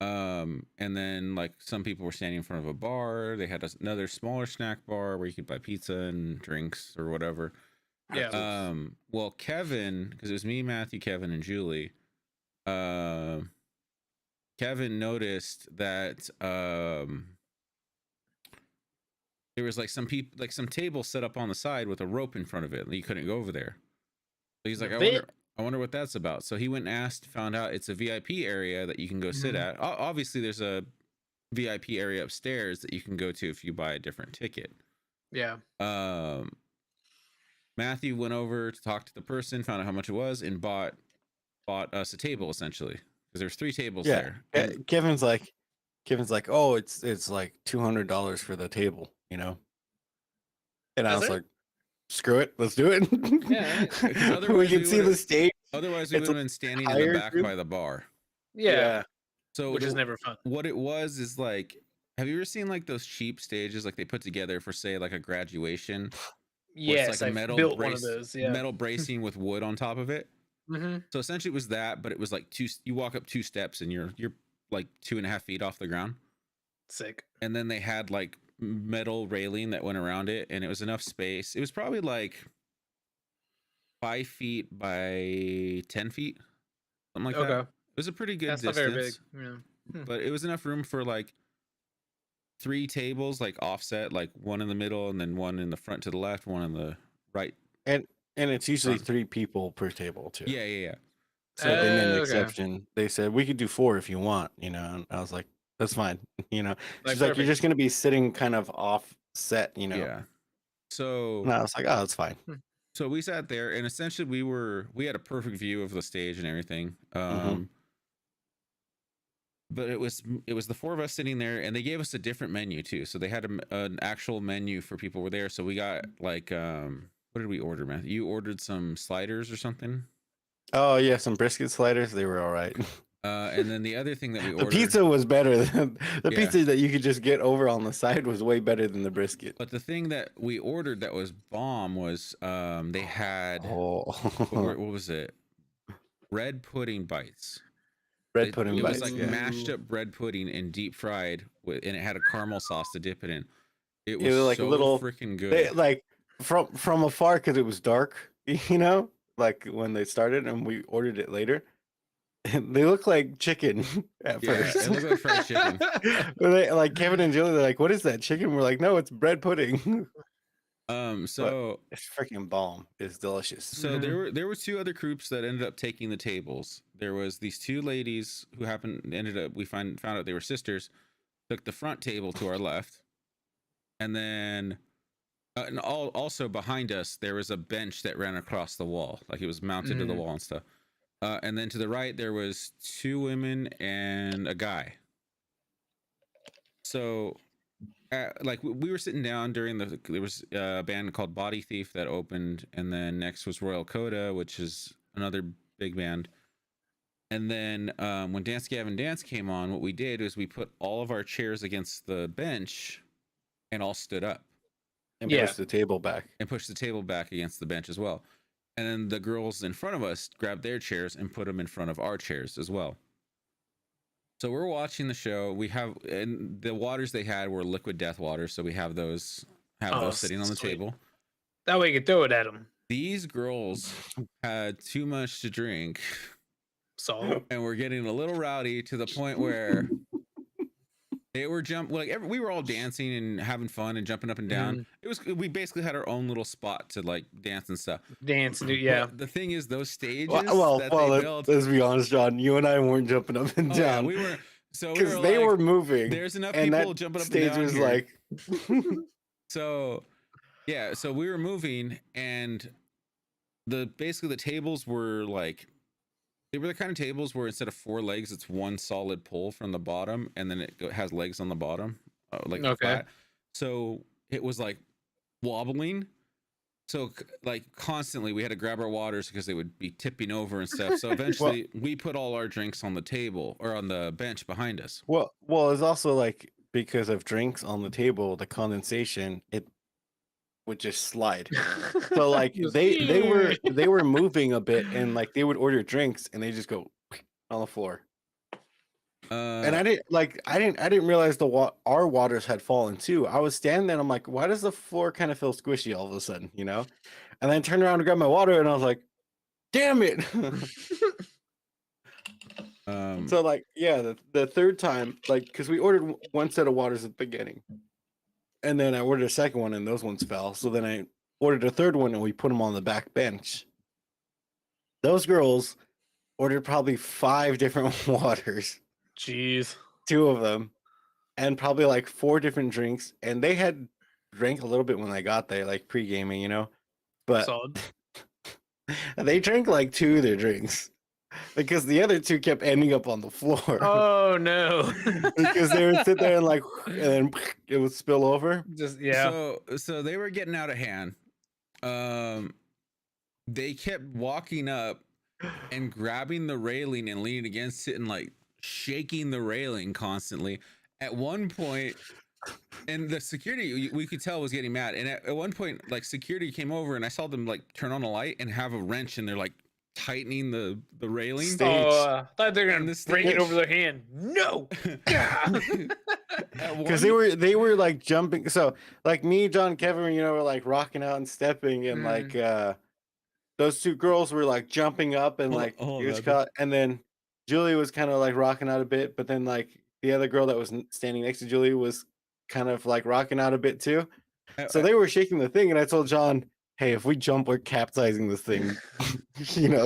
And then like some people were standing in front of a bar. They had another smaller snack bar where you could buy pizza and drinks or whatever. Yeah. Well, Kevin, because it was me, Matthew, Kevin, and Julie. Kevin noticed that there was like some table set up on the side with a rope in front of it. You couldn't go over there. So he's like, I wonder what that's about. So he went and found out it's a VIP area that you can go sit at. Obviously, there's a VIP area upstairs that you can go to if you buy a different ticket. Yeah. Matthew went over to talk to the person, found out how much it was, and bought bought us a table essentially because there's 3 tables Yeah. there. And Kevin's like, oh, it's like $200 for the table, you know. And I Is was it? like, screw it, let's do it. Yeah, because we otherwise can we see the would've- stage. otherwise we It's would have been standing in the higher back too. by the bar. Yeah. So Which is never fun. what it was is like, have you ever seen like those cheap stages like they put together for say like a graduation? Where it's Yes, like a I've metal built brace, one of those. Yeah. metal bracing with wood on top of it. Mm-hmm. So essentially it was that, but it was like you walk up 2 steps and you're like 2.5 feet off the ground. Sick. And then they had like metal railing that went around it, and it was enough space. It was probably like 5 feet by 10 feet, something like that. Okay. It was a pretty good That's not distance, very big. Yeah. but it was enough room for like 3 tables, like offset, like one in the middle, and then one in the front to the left, one on the right. And it's usually Front. 3 people per table too. Yeah. So they made an Okay. exception. They said we could do 4 if you want, you know. And I was like, that's fine, you know. Like, She's like, you're perfect. just gonna be sitting kind of offset, you know. Yeah. So And I was like, oh, that's fine. so we sat there, and essentially we had a perfect view of the stage and everything. But it was the 4 of us sitting there, and they gave us a different menu too. So they had an actual menu for people who were there. So we got like what did we order, man? You ordered some sliders or something? Oh yeah, some brisket sliders. They were all right. And then the other thing that we The ordered, pizza was better than the Yeah. pizza that you could just get over on the side was way better than the brisket. but the thing that we ordered that was bomb was they had Oh, what was it? Bread pudding bites. bread pudding It was bites. like Yeah. mashed up bread pudding and deep fried, and it had a caramel sauce to dip it in. It It was was like so little- freaking good. They, like from afar because it was dark, you know, like when they started and we ordered it later. They look like chicken at Yeah, first. it looked like fried chicken. But they, like Kevin and Julie, they're like, "What is that chicken?" We're like, "No, it's bread pudding." So It's freaking bomb. It's delicious. so there were 2 other groups that ended up taking the tables. There was these 2 ladies who we found out they were sisters, took the front table to our left, and then and also behind us there was a bench that ran across the wall, like it was mounted to the wall and stuff. And then to the right there was 2 women and a guy. So like we were sitting down during there was a band called Body Thief that opened, and then next was Royal Coda, which is another big band. And then when Dance Gavin Dance came on, what we did was we put all of our chairs against the bench and all stood up And Yeah. push the table back. and pushed the table back against the bench as well. And then the girls in front of us grabbed their chairs and put them in front of our chairs as well. So we're watching the show. And the waters they had were liquid death water, so we have those sitting on the sweet. table. That way you could throw it at them. These girls had too much to drink So and were getting a little rowdy to the point where they were we were all dancing and having fun and jumping up and down. We basically had our own little spot to like dance and stuff. dance, dude. Yeah. But the thing is, those stages Well, that they built, let's be honest, John. You and I weren't jumping up and oh, yeah, down we were. So we because were they like, were moving. there's enough and people that jumping up and stage down was here. like, So yeah, so we were moving, and basically the tables were like, they were the kind of tables where instead of 4 legs, it's one solid pull from the bottom, and then it has legs on the bottom, like Okay. flat. So it was like wobbling. So like constantly we had to grab our waters because they would be tipping over and stuff. So eventually we put all our drinks on the table or on the bench behind us. well, it's also like because of drinks on the table, the condensation, it would just slide. So like they were moving a bit, and like they would order drinks and they just go on the floor. And I didn't realize our waters had fallen too. I was standing there and I'm like, why does the floor kind of feel squishy all of a sudden, you know? And then I turned around to grab my water and I was like, damn it. So like, yeah, the third time, like, because we ordered one set of waters at the beginning, and then I ordered a second one and those ones fell. So then I ordered a third one and we put them on the back bench. Those girls ordered probably 5 different waters. Jeez. 2 of them, and probably like 4 different drinks, and they had drank a little bit when they got there, like pre-gaming, you know, but Solid. they drank like 2 of their drinks, because the other two kept ending up on the floor. Oh no! Because they would sit there and like, and then it would spill over. Just yeah. So they were getting out of hand. They kept walking up and grabbing the railing and leaning against it and like shaking the railing constantly. At one point, and the security we could tell was getting mad. And at one point, like security came over and I saw them like turn on a light and have a wrench and they're like tightening the railing. Oh, I thought they were gonna the break it stage. over their hand. No. Because they were like jumping. So like me, John, Kevin, were like rocking out and stepping, and like those two girls were like jumping up and like and then Julie was kind of like rocking out a bit, but then like the other girl that was standing next to Julie was kind of like rocking out a bit too. So they were shaking the thing, and I told John, hey, if we jump, we're capsizing this thing.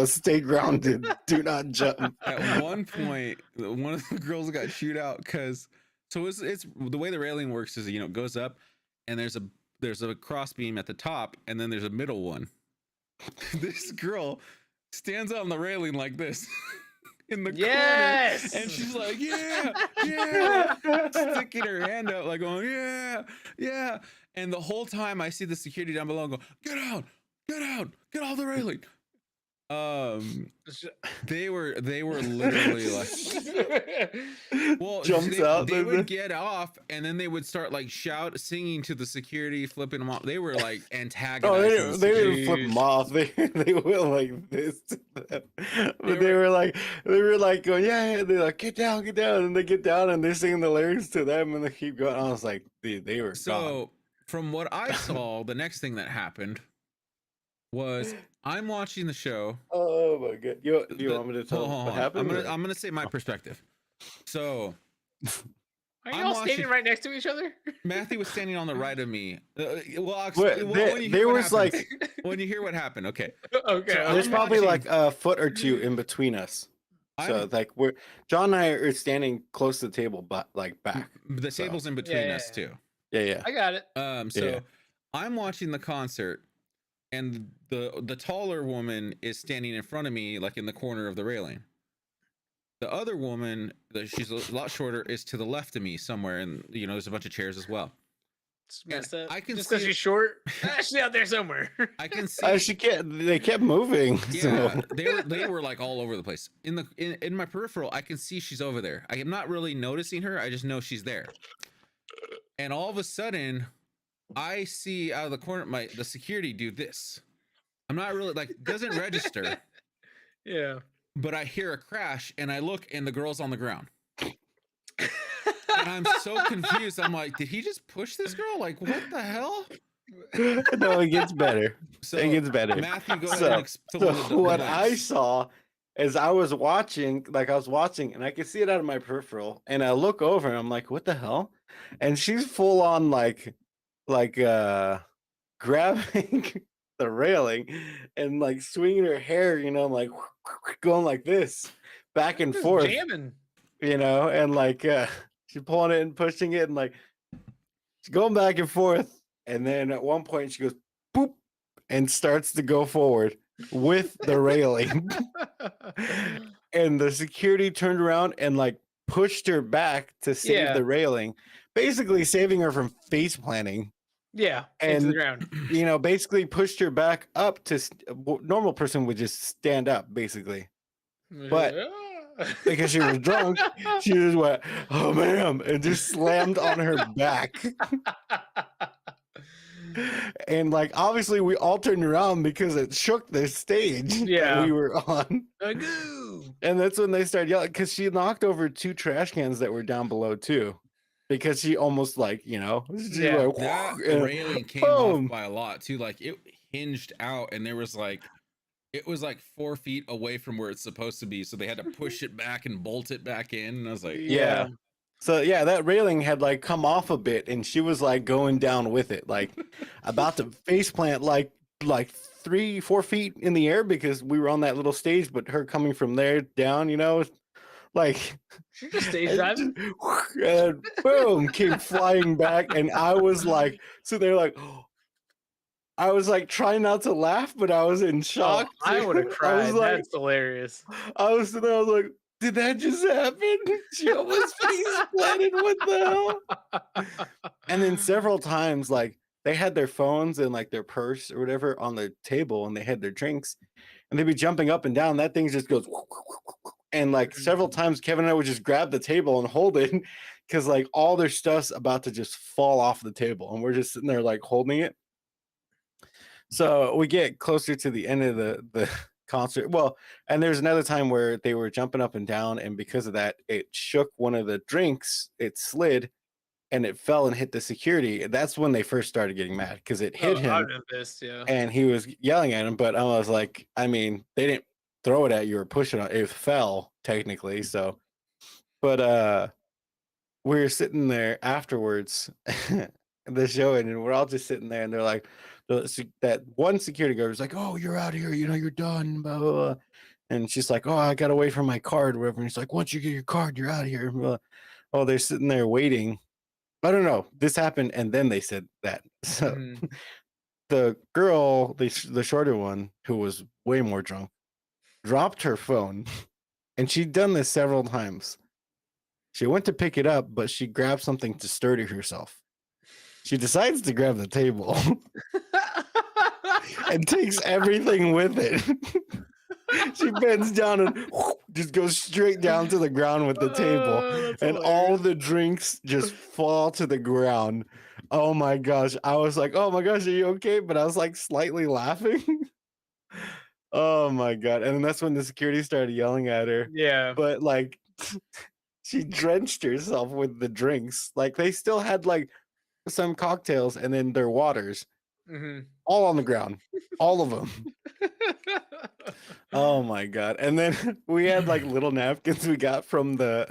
Stay grounded. Do not jump. At one point, one of the girls got shoot out because it's the way the railing works is it goes up and there's a cross beam at the top and then there's a middle one. This girl stands on the railing like this in the corner, and she's like, yeah, sticking her hand out like going, yeah. And the whole time I see the security down below go, get out, get off the railing. They were literally like, well, they would get off and then they would start like singing to the security, flipping them off. They were like antagonizing. Oh, they didn't flip them off. They went like this to them. But they were like going, yeah. They're like, get down, and they get down and they're singing the lyrics to them and they keep going. I was like, dude, they were gone. From what I saw, the next thing that happened was I'm watching the show. Oh my god! You want me to tell what happened? I'm gonna say my perspective. So, are you all standing right next to each other? Matthew was standing on the right of me. When you hear what happened, okay. Okay. So there's probably like a foot or two in between us. So like John and I are standing close to the table, but like back. The table's in between us too. Yeah. I got it. I'm watching the concert, and the taller woman is standing in front of me, like in the corner of the railing. The other woman, she's a lot shorter, is to the left of me somewhere, and there's a bunch of chairs as well. I can just because she's short. She's out there somewhere. I can see. They kept moving. Yeah, so. they were like all over the place. In my peripheral, I can see she's over there. I am not really noticing her. I just know she's there. And all of a sudden, I see out of the corner the security do this. I'm not really doesn't register. Yeah. But I hear a crash and I look and the girl's on the ground. And I'm so confused. I'm like, did he just push this girl? Like, what the hell? No, it gets better. It gets better. Matthew, go ahead. So what I saw is I was watching, and I could see it out of my peripheral, and I look over and I'm like, what the hell? And she's full on like grabbing the railing and like swinging her hair, like going like this back and forth, jamming, and like she's pulling it and pushing it and like she's going back and forth. And then at one point she goes boop and starts to go forward with the railing. And the security turned around and like pushed her back to save the railing, basically saving her from face planting. Yeah, and into the ground. Basically pushed her back up to normal person would just stand up, basically. But because she was drunk, she just went, "Oh, ma'am," and just slammed on her back. And like obviously we all turned around because it shook the stage that we were on. And that's when they started yelling because she knocked over 2 trash cans that were down below too. Because she almost like, that railing came off by a lot too. Like it hinged out and there was like, it was like 4 feet away from where it's supposed to be. So they had to push it back and bolt it back in. And I was like, yeah. So yeah, that railing had like come off a bit and she was like going down with it, like about to face plant like 3-4 feet in the air because we were on that little stage, but her coming from there down, like she just stage driving and boom came flying back and I was like, so they're like, I was like trying not to laugh, but I was in Oh, shock. I would have I cried. was like, That's hilarious. I was sitting there, I was like, did that just happen? She almost face planted. What the hell? And then several times, like they had their phones and like their purse or whatever on the table, and they had their drinks, and they'd be jumping up and down. That thing just goes, and like several times, Kevin and I would just grab the table and hold it because like all their stuff's about to just fall off the table, and we're just sitting there like holding it. So we get closer to the end of the concert. Well, and there's another time where they were jumping up and down, and because of that, it shook one of the drinks. It slid, and it fell and hit the security. That's when they first started getting mad because it hit I'd him, have been pissed, yeah. and he was yelling at him. But I was like, I mean, they didn't throw it at you or push it on. It fell technically. So, but we were sitting there afterwards, the show, and we're all just sitting there, and they're like, that one security guard was like, "Oh, you're out of here. You know, you're done." Blah, blah, blah. And she's like, "Oh, I got to wait for my card, or whatever." And he's like, "Once you get your card, you're out of here." Blah. Oh, they're sitting there waiting. I don't know. This happened, and then they said that. So Mhm. the girl, the shorter one, who was way more drunk, dropped her phone, and she'd done this several times. She went to pick it up, but she grabbed something to sturdy herself. She decides to grab the table and takes everything with it. She bends down and just goes straight down to the ground with the table, that's and all hilarious. the drinks just fall to the ground. Oh my gosh. I was like, "Oh my gosh, are you okay?" But I was like slightly laughing. Oh my God. And then that's when the security started yelling at her. Yeah. But like she drenched herself with the drinks. Like they still had like some cocktails and then their waters hmm all on the ground, all of them. Oh my God. And then we had like little napkins we got from the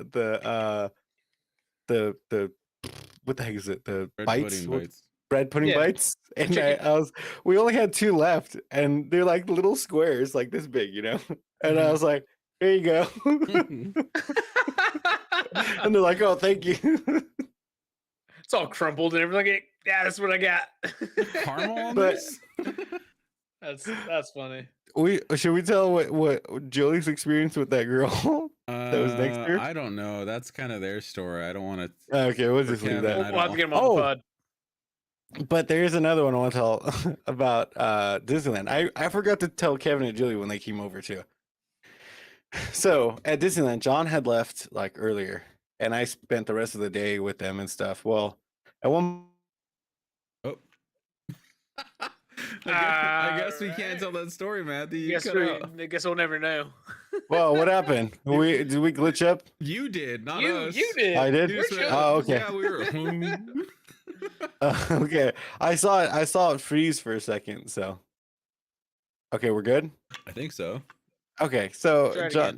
what the heck is it? The Bread bites? pudding What- bites. bread pudding Yeah. bites. And Chicken. we only had 2 left, and they're like little squares, like this big, you know? And I Mhm. was like, "Here you go." And they're like, "Oh, thank you." It's all crumpled and everything. Yeah, that's what I got. Caramel on But- this? That's funny. Should we tell what Julie's experience with that girl that was next to her? I don't know. That's kind of their story. I don't want to. Okay, we'll For just leave Kevin, that. I We'll have to don't- get him on Oh. the pod. But there is another one I want to tell about Disneyland. I forgot to tell Kevin and Julie when they came over too. So at Disneyland, John had left like earlier, and I spent the rest of the day with them and stuff. Well, at one Oh. I guess we can't tell that story, Matthew. You cut out. I guess we'll never know. well, what happened? Did we glitch up? You did, not You us. did. I did? You We're just went, showing- Oh, okay. Yeah, we were. Okay, I saw it freeze for a second. So, okay, we're good. I think so. Okay, so Try it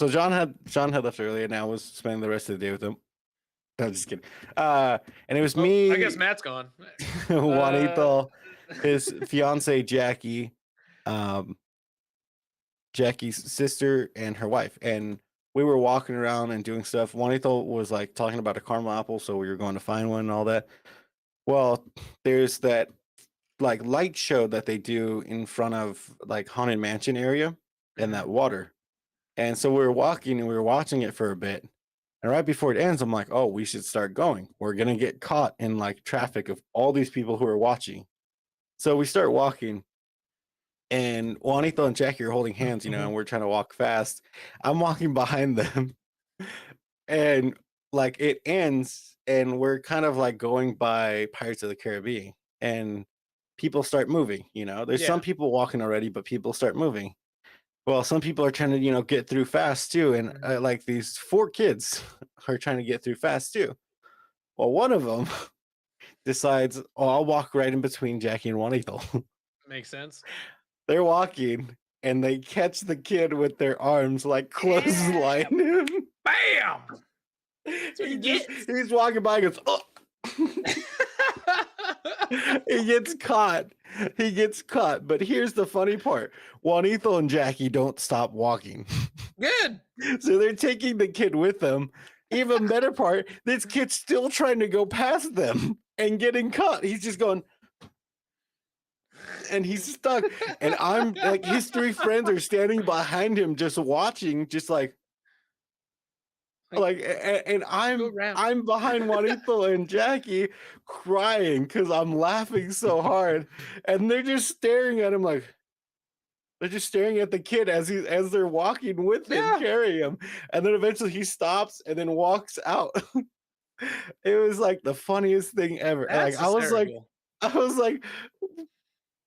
John had left earlier, and I was spending the rest of the day with him. No, just kidding. And it was Well, me, I guess Matt's gone. Juanito, his fiance Jackie, Jackie's sister, and her wife, and we were walking around and doing stuff. Juanito was like talking about a caramel apple, so we were going to find one and all that. Well, there's that like light show that they do in front of like Haunted Mansion area and that water. And so we were walking and we were watching it for a bit. And right before it ends, I'm like, "Oh, we should start going. We're gonna get caught in like traffic of all these people who are watching." So we start walking, and Juanito and Jackie are holding hands, you know, and we're trying to walk fast. I'm walking behind them, and like it ends, and we're kind of like going by Pirates of the Caribbean, and people start moving. You know, there's some Yeah. people walking already, but people start moving. Well, some people are trying to, you know, get through fast too, and like these 4 kids are trying to get through fast too. Well, one of them decides, "Oh, I'll walk right in between Jackie and Juanito." Makes sense. They're walking, and they catch the kid with their arms, like clothesline him. Bam! what you get. He's walking by and goes, "Oh." He gets caught. He gets caught. But here's the funny part. Juanito and Jackie don't stop walking. Good. So they're taking the kid with them. Even better part, this kid's still trying to go past them and getting caught. He's just going, and he's stuck. And I'm like, his three friends are standing behind him, just watching, just and go I'm around. I'm behind Juanito and Jackie crying because I'm laughing so hard, and they're just staring at him like they're just staring at the kid as they're walking with him, Yeah. carrying him, and then eventually he stops and then walks out. It was like the funniest thing ever. That's I was like, hysterical. I was like,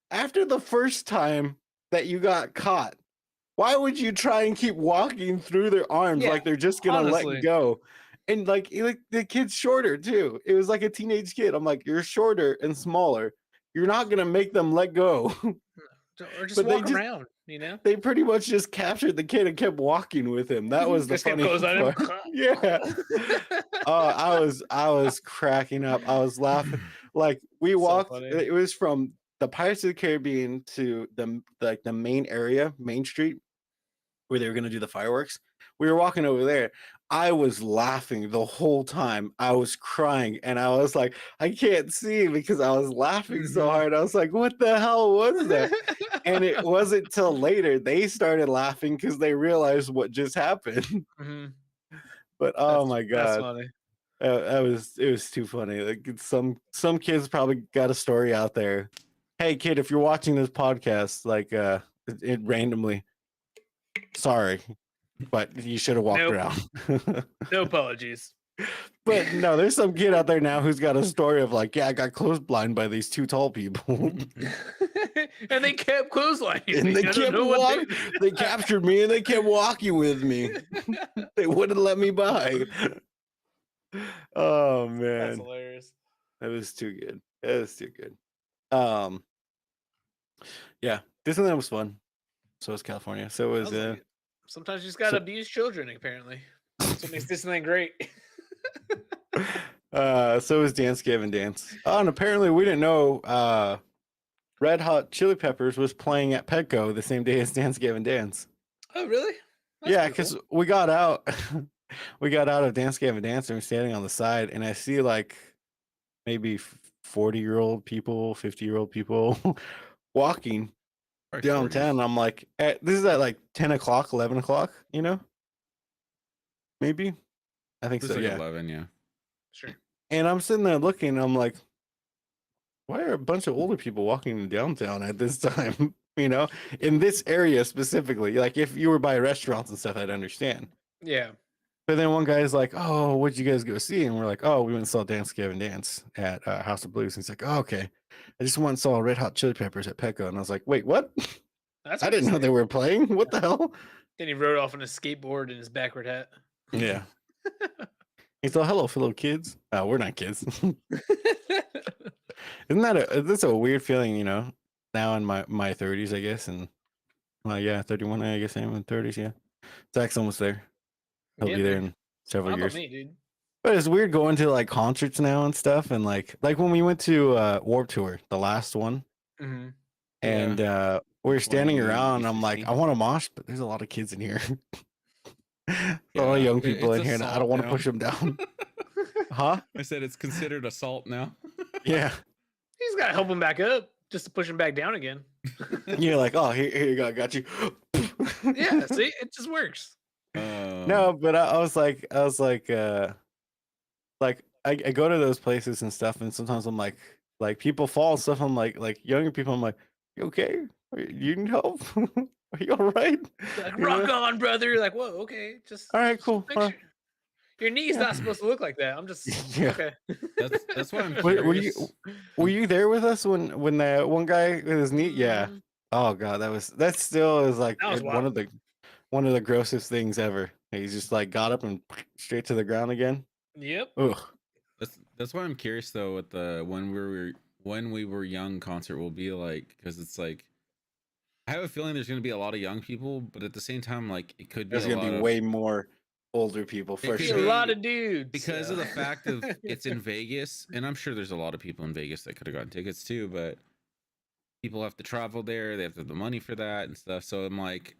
after the first time that you got caught, why would you try and keep walking through their arms Yeah, like they're just gonna honestly. let go? And like the kid's shorter too. It was like a teenage kid. I'm like, you're shorter and smaller. You're not gonna make them let go. Or just But walk around, you know? they pretty much just captured the kid and kept walking with him. That was the Just kept funny close on him. part. Yeah. Oh, I was cracking up. I was laughing. Like we So walked. funny. It was from the Pirates of the Caribbean to the main area, Main Street, where they were gonna do the fireworks. We were walking over there. I was laughing the whole time. I was crying, and I was like, I can't see because I was laughing so Mhm. hard. I was like, what the hell was that? And it wasn't till later they started laughing because they realized what just happened. Mhm. But oh That's my that's god, funny. it was too funny. Like some kids probably got a story out there. Hey kid, if you're watching this podcast, like it randomly, sorry, but you should have walked Nope. around. No apologies. But no, there's some kid out there now who's got a story of like, yeah, I got clotheslined by these two tall people. And they kept clotheslining And me. they I don't kept know what walking. They captured me and they kept walking with me. They wouldn't let me by. Oh That's man, hilarious. that was too good. That was too good. Um, yeah, Disneyland was fun. So was California. So was Sounds like it. Sometimes you just gotta so- abuse children, apparently. That's what makes Disneyland great. so was Dance Gavin Dance. Oh, and apparently we didn't know Red Hot Chili Peppers was playing at Petco the same day as Dance Gavin Dance. Oh, really? That's Yeah, pretty because cool. we got out we got out of Dance Gavin Dance and we're standing on the side and I see like maybe 40-year-old people, 50-year-old people walking Probably downtown. 40s. And I'm like, this is at like 10 o'clock, 11 o'clock, you know? Maybe? I think It was so, like yeah. 11, yeah. Sure. And I'm sitting there looking, and I'm like, why are a bunch of older people walking downtown at this time? You know, in this area specifically. Like, if you were by restaurants and stuff, I'd understand. Yeah. But then one guy's like, oh, what'd you guys go see? And we're like, oh, we went and saw Dance Gavin Dance at House of Blues. And he's like, oh, okay. I just went and saw Red Hot Chili Peppers at Petco. And I was like, wait, what? That's I didn't know they were playing. What the hell? Then he rode off on a skateboard in his backward hat. Yeah. He's like, hello, fellow kids. We're not kids. Isn't that's a weird feeling, you know, now in my 30s, I guess. And well, yeah, 31, I guess I am in 30s. Yeah. Zach's almost there. He'll be there in several How years. about me, dude? But it's weird going to like concerts now and stuff. And like when we went to Warped Tour, the last one, Mm-hmm. and we're standing around. And I'm like, 2016. I want to mosh, but there's a lot of kids in here. A lot Yeah, of young people it's in here, and I assault don't want to now. push them down. Huh? I said it's considered assault now. Yeah. He's got to help him back up just to push him back down again. You're like, oh, here you go, I got you. Yeah, see, it just works. No, but I was like, I go to those places and stuff, and sometimes I'm like people fall and stuff. I'm like younger people. I'm like, you okay? You need help? Are you all right? Like, You rock know? on, brother. You're like, whoa, okay, just All right, just cool. make All sure- Your knee's Yeah. not supposed to look like that. I'm just Yeah. okay. That's why I'm Were you curious. were you there with us when the one guy with his knee? Yeah. Mm, Oh god, that still is like That was one of wild. the grossest things ever. He's just like got up and straight to the ground again. Yep. Ugh. That's why I'm curious though what the when we were young concert will be like, because it's like I have a feeling there's going to be a lot of young people, but at the same time, like it could be There's a gonna lot be of way more older people for could Be sure. a be- lot of dudes because so. of the fact of it's in Vegas, and I'm sure there's a lot of people in Vegas that could have gotten tickets too, but people have to travel there, they have to have the money for that and stuff. So I'm like,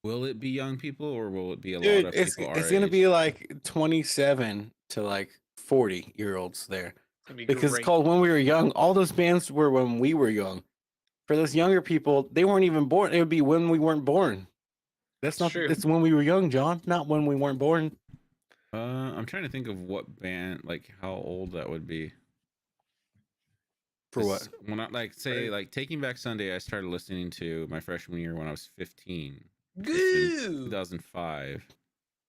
will it be young people or will it be a lot Dude, of it's people our gonna age? be like 27 to like 40-year-olds there. It's gonna be Because great. it's called When We Were Young. All those bands were when we were young. for those younger people, they weren't even born. It would be when we weren't born. That's not. True. It's when we were young, John, not when we weren't born. I'm trying to think of what band, like how old that would be. For what? When I like Taking Back Sunday, I started listening to my freshman year when I was 15. Goo. 2005.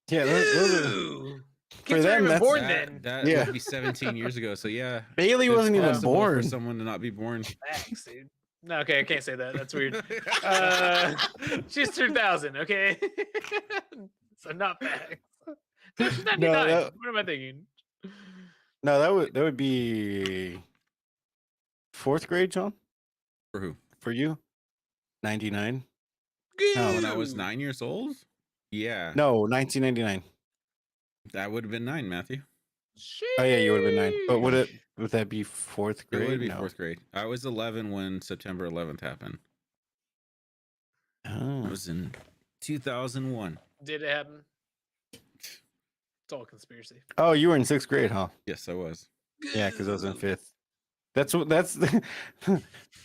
Yeah, Goo. for Kids them, weren't even that's born That, then. that Yeah. would be 17 years ago. So yeah, Bailey it's wasn't even possible born. for someone to not be born. Facts, dude. No, okay, I can't say that. That's weird. She's 2000, okay? So not facts. No, she's 99. that- What am I thinking? No, that would be 4th grade, John, For who? for you. 99. Oh, when I was Goo. 9 years old? Yeah. No, 1999. That would have been 9, Matthew. Oh yeah, you would have been 9. But would Sheesh. that be 4th It grade? would be No. 4th grade. I was 11 when September 11th happened. It Oh. was in 2001. Did it happen? It's all conspiracy. Oh, you were in 6th grade, huh? Yes, I was. Yeah, because I was in Goo. 5th. That's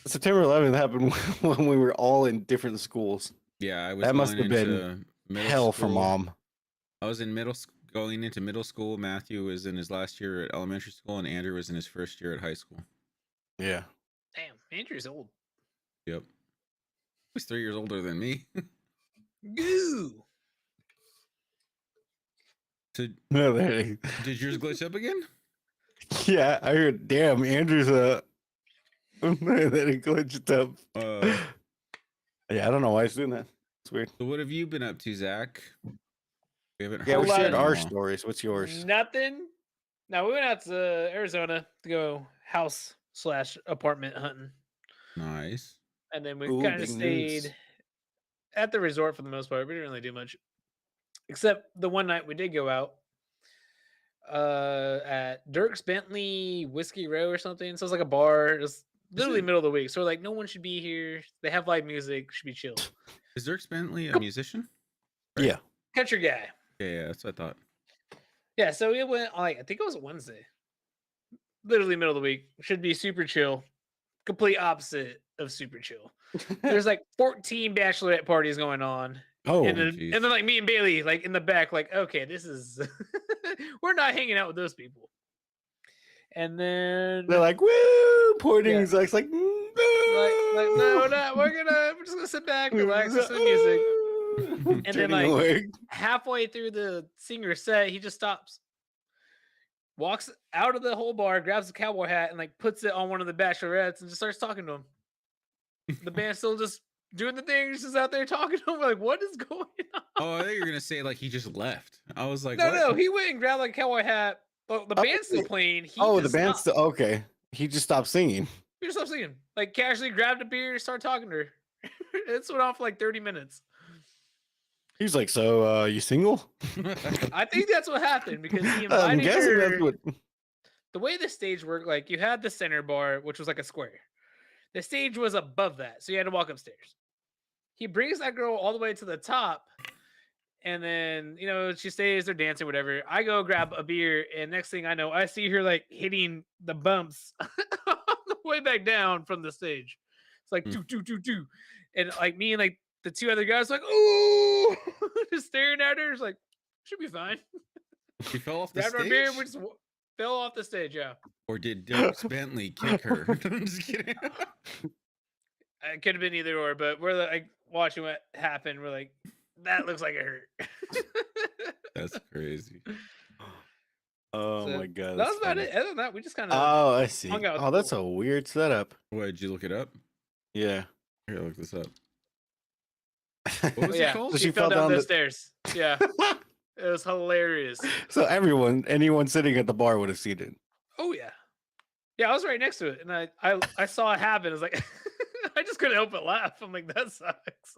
September 11th happened when we were all in different schools. Yeah, I was That must going have into been middle Hell for school. mom. I was in going into middle school. Matthew was in his last year at elementary school, and Andrew was in his first year at high school. Yeah. Damn, Andrew's old. Yep. He's 3 years older than me. Goo. So, No, there- did yours glitch up again? yeah, I heard. Damn, Andrew's that it glitched up. Yeah, I don't know why it's doing that. It's weird. So what have you been up to, Zach? We haven't Yeah, we Hold shared on. our stories. What's yours? Nothing. Now we went out to Arizona to go house/apartment hunting, Nice. and then we Ooh, kind of big stayed news. at the resort for the most part. We didn't really do much, except the one night we did go out at Dirk's Bentley Whiskey Row or something. So it's like a bar. It's literally it- middle of the week. So we're like, no one should be here. They have live music. Should be chill. Is Dirk Bentley a musician? Right. Yeah. Country guy. Yeah, that's what I thought. Yeah, so we went like I think it was a Wednesday. Literally middle of the week. Should be super chill. Complete opposite of super chill. There's like 14 bachelorette parties going on. Oh, and, then, geez. and then like me and Bailey like in the back, like, okay, this is we're not hanging out with those people. And then they're like, woo, pointing. Yeah. He's like, like no, we're just gonna sit back, relax, listen to music. and then, like, halfway through the singer set, he just stops, walks out of the whole bar, grabs a cowboy hat, and like puts it on one of the bachelorettes and just starts talking to him. The band's still just doing the thing, just out there talking to him. We're like, what is going on? Oh, I thought you were gonna say like he just left. I was like, No, what? no, he went and grabbed like a cowboy hat. Well, the band's still playing. He the just band's stopped. still okay. He just stopped singing. He just stopped singing. Like casually grabbed a beer, started talking to her. It's went on for like 30 minutes. He's like, so you single? I think that's what happened because he I'm invited guessing her. that's what. The way the stage worked, like you had the center bar, which was like a square. The stage was above that, so you had to walk upstairs. He brings that girl all the way to the top, and then she stays there dancing, whatever. I go grab a beer, and next thing I know, I see her like hitting the bumps on the way back down from the stage. It's like do, and like me and like the two other guys like, ooh, just staring at her. It's like, should be fine. He fell off the Grabbed our stage. beer, we just fell off the stage. Yeah. Or did Dirk Bentley kick her? I'm just kidding. It could have been either or, but we're like watching what happened. We're like, that looks like it hurt. That's crazy. Oh So, my god. that that's was about funny. it. Other than that, we just kind of Oh, I see. hung out with Oh, that's people. a weird setup. What, did you look it up? Yeah. Here, look this up. What was it yeah. called? So She she fell fell down down the the- stairs. Yeah, it was hilarious. So anyone sitting at the bar would have seen it. Oh yeah, yeah. I was right next to it, and I saw it happen. I was like, I just couldn't help but laugh. I'm like, that sucks.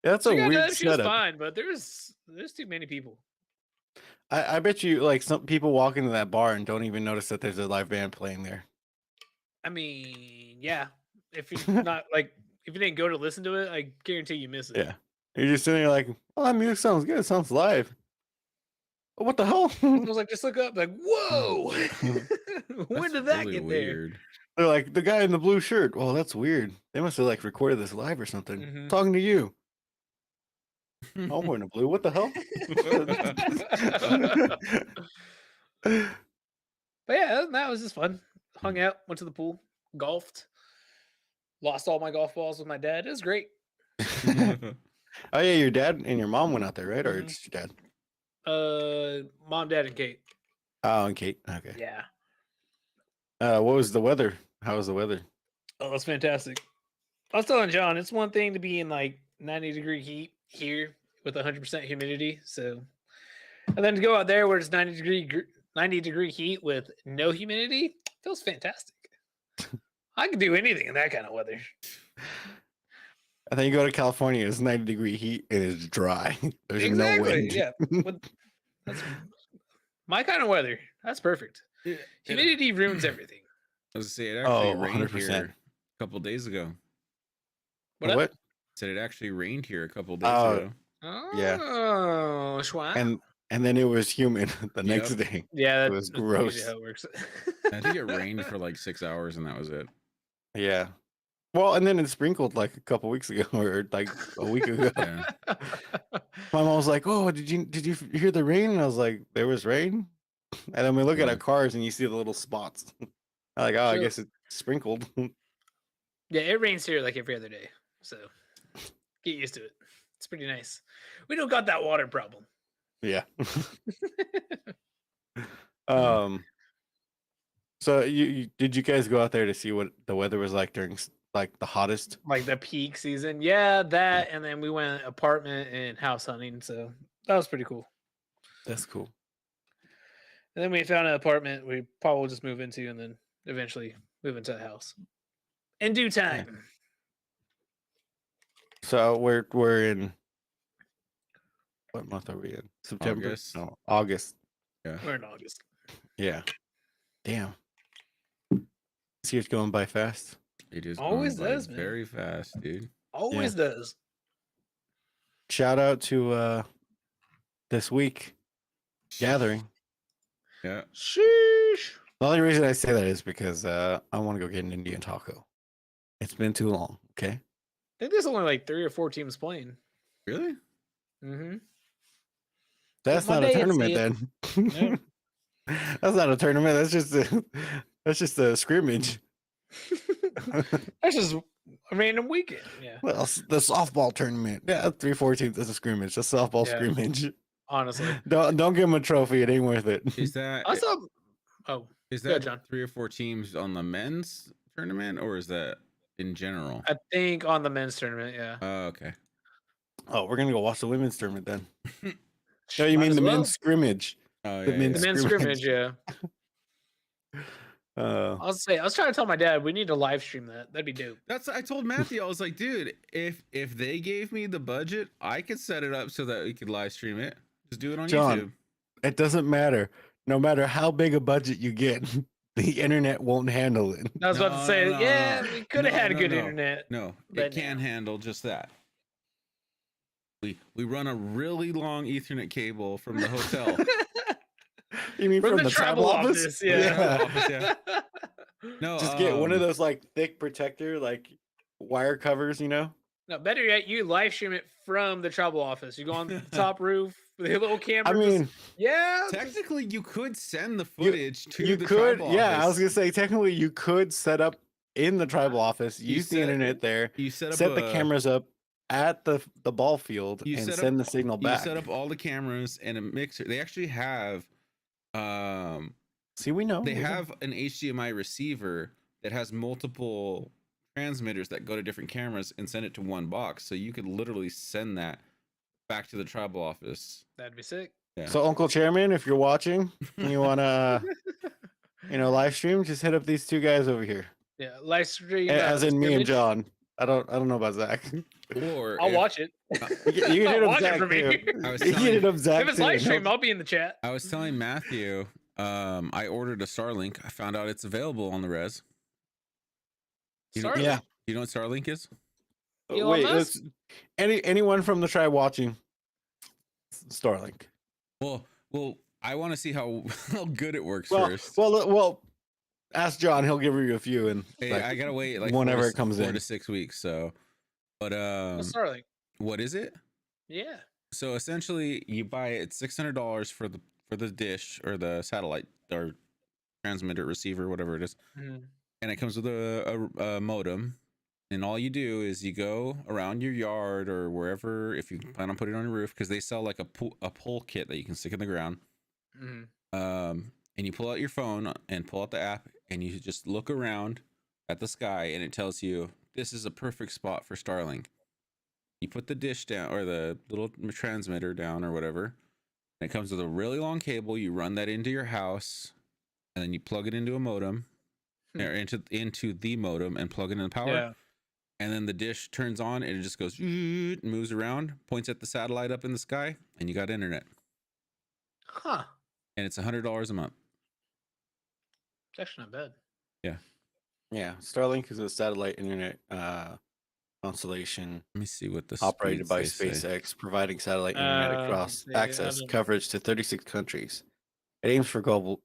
That's a She got weird done, she was setup. fine, but there's too many people. I bet you like some people walk into that bar and don't even notice that there's a live band playing there. I mean, yeah. If you're not like, if you didn't go to listen to it, I guarantee you miss it. Yeah. You're just sitting there like, oh, that music sounds good. It sounds live. Oh, what the hell? I was like, just look up, like, whoa. When That's did that really get weird. They're like, the guy in the blue shirt. Well, that's weird. They must have like recorded this live or something. Mhm. Talking to you. I'm wearing a blue. What the hell? But yeah, that was just fun. Hung out, went to the pool, golfed, lost all my golf balls with my dad. It was great. Oh yeah, your dad and your mom went out there, right? Or Mhm. just your dad? Mom, dad, and Kate. Oh, and Kate. Okay. Yeah. What was the weather? How was the weather? Oh, that's fantastic. I was telling John, it's one thing to be in like 90-degree heat here with 100% humidity. So, and then to go out there where it's 90-degree heat with no humidity feels fantastic. I could do anything in that kind of weather. I think you go to California, it's 90-degree heat and it's dry. There's no wind. Yeah. That's my kind of weather. That's perfect. Humidity ruins everything. I was gonna say it actually rained 100%. here a couple days ago. What? Said it actually rained here a couple days Oh, ago. Yeah. Oh, schwa. And then it was humid the next Yep. day. Yeah, It was that's gross. usually how it works. I think it rained for like 6 hours and that was it. Yeah. Well, and then it sprinkled like a couple weeks ago or like a week ago. Yeah. My mom was like, "Oh, did you hear the rain?" And I was like, "There was rain." And then we look at our Yeah. cars and you see the little spots. I'm like, "Oh, I So- guess it sprinkled." Yeah, it rains here like every other day. So get used to it. It's pretty nice. We don't got that water problem. Yeah. So did you guys go out there to see what the weather was like during like the hottest? Like the peak season. Yeah, that. And then we went apartment and house hunting. So that was pretty cool. That's cool. And then we found an apartment we probably will just move into and then eventually move into the house. In due time. So we're in what month are we in? September? August. No, August. Yeah. We're in August. Yeah. Damn. This year's going by fast. It is Always going by does, man. very fast, dude. Always does. Shout out to this week gathering. Yeah. Sheesh. The only reason I say that is because I want to go get an Indian taco. It's been too long. Okay. I think there's only like 3 or 4 teams playing. Really? Mm-hmm. That's not a Monday, it's tournament then. That's not a tournament. That's just a scrimmage. That's just a random weekend. Yeah. Well, the softball tournament. Yeah, 3-4 teams. That's a scrimmage. That's a softball Yeah. scrimmage. Honestly. Don't give him a trophy. It ain't worth it. Is that I saw. Oh, is go ahead, that John. 3 or 4 teams on the men's tournament or is that in general? I think on the men's tournament. Yeah. Oh, okay. Oh, we're gonna go watch the women's tournament then. No, you Might mean as the well. men's scrimmage? Oh, The yeah, men's The men's scrimmage. scrimmage. Yeah. I was trying to tell my dad we need to live stream that. That'd be dope. That's I told Matthew, I was like, dude, if they gave me the budget, I could set it up so that we could live stream it. Just do it on John, YouTube. It doesn't matter. No matter how big a budget you get, the internet won't handle it. I was about to say, No, yeah, no. we could have No, had no, good no. internet. No, But it can handle just that. We run a really long Ethernet cable from the hotel. You mean from the travel office? Yeah. Travel office, yeah. No, Just get one of those like thick protector like wire covers, you know? No, better yet, you live stream it from the travel office. You go on the top roof with a little camera. I mean, yeah. Technically, you could send the footage to you the could, tribal yeah. I was office. gonna say, technically, you could set up in the tribal office, You use the set- internet there, You set up set the cameras up at the ball field, You and set send up- the signal You back. set up all the cameras and a mixer. They actually have, See, we know they we know. have an HDMI receiver that has multiple transmitters that go to different cameras and send it to one box. So you could literally send that back to the tribal office. That'd be sick. Yeah. So, Uncle Chairman, if you're watching and you wanna, live stream, just hit up these two guys over here, Yeah, live stream. as in me and scrimmage. John. I don't know about Zach. Or I'll if- watch it. You can hit I'll up watch it Zach from too. here. I was You can telling hit you- up Zach If it's too. live stream, I'll be in the chat. I was telling Matthew, I ordered a Starlink. I found out it's available on the res. You know- Starlink? Yeah. You know what Starlink is? Elon Wait, Musk? anyone from the tribe watching Starlink? Well, I want to see how good it works Well, first. well, Ask John; he'll give you a few, and Hey, I gotta wait like whenever it comes 4 in. to 6 weeks. So, but Starlink. what is it? Yeah. So essentially, you buy it. It's $600 for the dish or the satellite or transmitter, receiver, whatever it is, Mhm. and it comes with a modem. And all you do is you go around your yard or wherever, if you plan on putting it on your roof, because they sell like a pole kit that you can stick in the ground. Mhm. And you pull out your phone and pull out the app, and you just look around at the sky, and it tells you this is a perfect spot for Starlink. You put the dish down or the little transmitter down or whatever, and it comes with a really long cable. You run that into your house, and then you plug it into a modem or into the modem and plug it in the power. Yeah. And then the dish turns on, and it just goes, moves around, points at the satellite up in the sky, and you got internet. Huh. And it's $100 a month. It's actually not bad. Yeah, Starlink is a satellite internet constellation Let me see what the operated by speeds they say. SpaceX, providing satellite internet across yeah, I access don't- coverage to 36 countries. It aims for global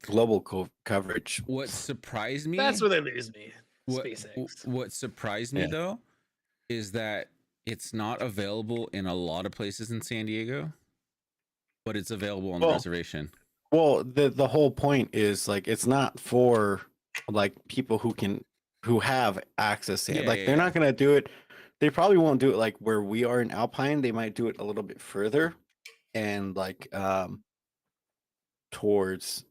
coverage. What surprised me? That's where they lose me. what, SpaceX. What surprised me Yeah. though is that it's not available in a lot of places in San Diego, but it's available on the Well, reservation. Well, the whole point is like it's not for like people who have access to it. Yeah, Like yeah, they're yeah. not gonna do it. They probably won't do it like where we are in Alpine. They might do it a little bit further and like towards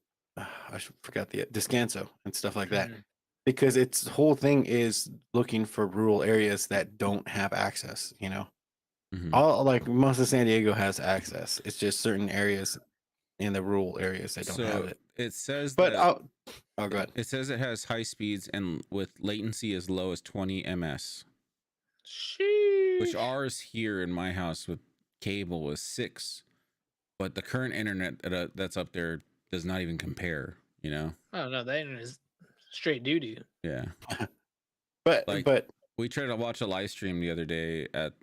forgot the Descanso and stuff like that. Mhm. Because its whole thing is looking for rural areas that don't have access, you know. Mhm. All like most of San Diego has access. It's just certain areas in the rural areas that don't have So it. it says But that oh, go ahead. it says it has high speeds and with latency as low as 20 ms, which Sheesh. ours here in my house with cable is 6, but the current internet that's up there does not even compare. You know? Oh no, that internet is straight doo doo. Yeah. But Like- but We tried to watch a live stream the other day at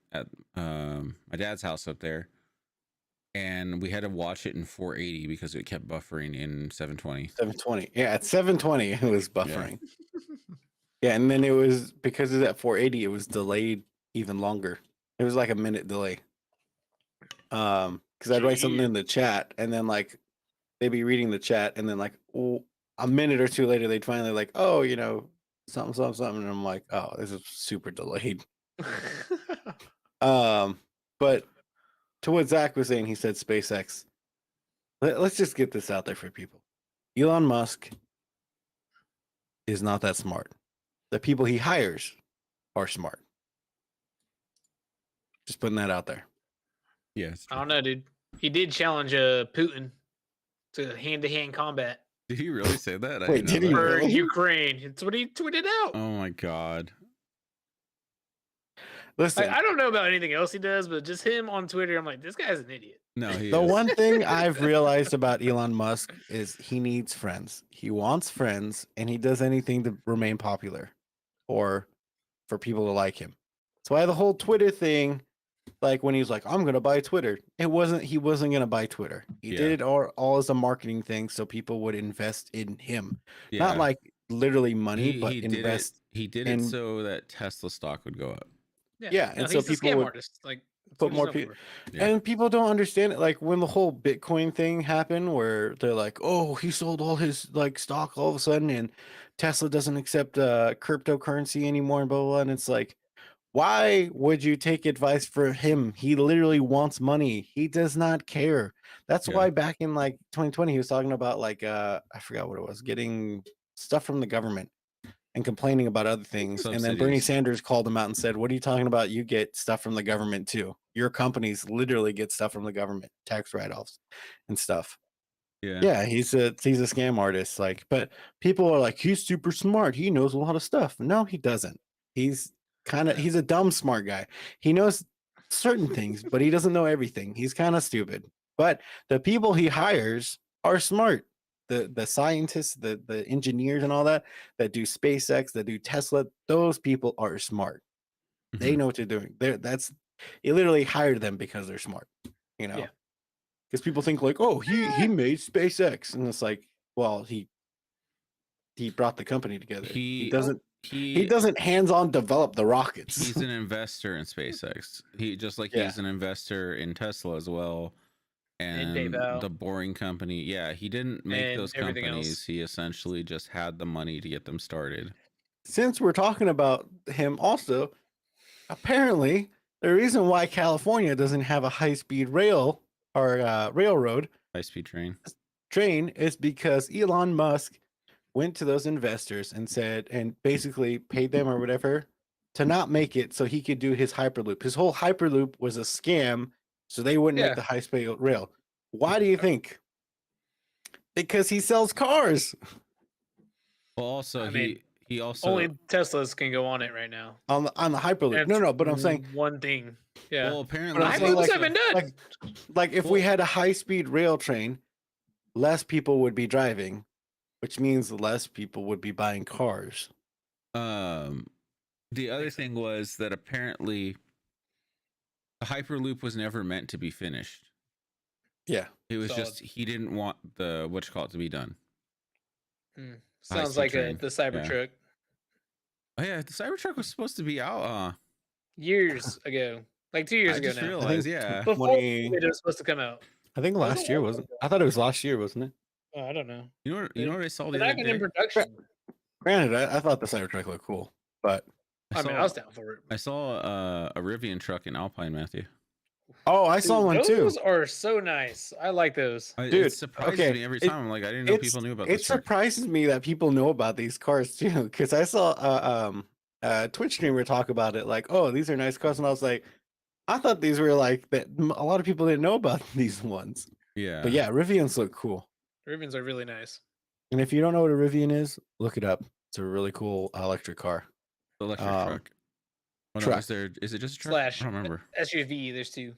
my dad's house up there, and we had to watch it in 480 because it kept buffering in 720. 720. Yeah, at 720 it was buffering. Yeah, and then it was because it's at 480, it was delayed even longer. It was like a minute delay. Because I'd write something in the chat, and then like they'd be reading the chat, and then like a minute or two later, they'd finally like, oh, you know, something, and I'm like, oh, this is super delayed. But to what Zach was saying, he said SpaceX. Let's just get this out there for people. Elon Musk is not that smart. The people he hires are smart. Just putting that out there. Yeah, it's I true. don't know, dude. He did challenge Putin to hand-to-hand combat Did he really say that? I Wait, didn't know did he that. for really? Ukraine. It's what he tweeted out. Oh my god. Listen, I don't know about anything else he does, but just him on Twitter, I'm like, this guy's an idiot. No, he the is. one thing I've realized about Elon Musk is he needs friends. He wants friends, and he does anything to remain popular or for people to like him. That's why the whole Twitter thing, like when he was like, I'm gonna buy Twitter, he wasn't gonna buy Twitter. He Yeah. did it all as a marketing thing so people would invest in him. Yeah. Not like literally money, he, but he invest. did in- it so that Tesla stock would go up. Yeah, no, and so he's a people scam would artist. Like, that's put what he's more known people. for. Yeah. And people don't understand it. Like when the whole Bitcoin thing happened, where they're like, "Oh, he sold all his like stock all of a sudden, and Tesla doesn't accept cryptocurrency anymore," and blah blah. Blah. And it's like, why would you take advice for him? He literally wants money. He does not care. That's Yeah. why back in like 2020, he was talking about like I forgot what it was, getting stuff from the government and complaining about other things. And then Bernie Subsidies. Sanders called him out and said, "What are you talking about? You get stuff from the government too. Your companies literally get stuff from the government, tax write-offs and stuff." Yeah. Yeah, he's a scam artist. Like, but people are like, he's super smart. He knows a lot of stuff. No, he doesn't. He's he's a dumb smart guy. He knows certain things, but he doesn't know everything. He's kind of stupid. But the people he hires are smart. The scientists, the engineers and all that do SpaceX, that do Tesla, those people are smart. They Mhm. know what they're doing. He literally hired them because they're smart, you know. Yeah. Because people think like, oh, he made SpaceX, and it's like, well, he he brought the company together. He He doesn't hands-on develop the rockets. he's an investor in SpaceX. He just like Yeah. he's an investor in Tesla as well. And PayPal. the Boring Company. Yeah, he didn't make And those everything companies. else. He essentially just had the money to get them started. Since we're talking about him also, apparently the reason why California doesn't have a high-speed rail or railroad High speed train is because Elon Musk went to those investors and said, and basically paid them or whatever to not make it so he could do his Hyperloop. His whole Hyperloop was a scam, so they wouldn't Yeah. make the high-speed rail. Why do you think? Because he sells cars Well, also I mean, he also Only Teslas can go on it right now. on the Hyperloop. That's No, but I'm saying, one thing. Yeah. well but apparently I'm saying Hyperloops have been done. like if we had a high-speed rail train, less people would be driving, which means less people would be buying cars. the other thing was that apparently the Hyperloop was never meant to be finished. Yeah. It was Solid. just he didn't want the to be done. Sounds high-speed like train. the Cybertruck. Oh yeah, the Cybertruck was supposed to be out. Years ago. Like 2 years I ago just now. realized, yeah. Before 20 it was supposed to come out. I think Was it last year long wasn't. ago? I thought it was last year, wasn't it? Oh, I don't know. You know what I saw the But other I've been in day? production. Granted, I thought the Cybertruck looked cool, but I mean, I was down for it. I saw a Rivian truck in Alpine, Matthew. oh, I saw Dude, one too. Those are so nice. I like those. Dude, It surprises okay, me every it- time. I'm like, I didn't know people knew about It this truck. surprises me that people know about these cars too, because I saw a Twitch streamer talk about it, like, oh, these are nice cars, and I was like, I thought these were like that. A lot of people didn't know about these ones, Yeah. but yeah, Rivians look cool. Ribbons are really nice. And if you don't know what a Rivian is, look it up. It's a really cool electric car. The electric truck. Oh, no, truck. is it just a truck? Slash I don't remember. SUV. There's two.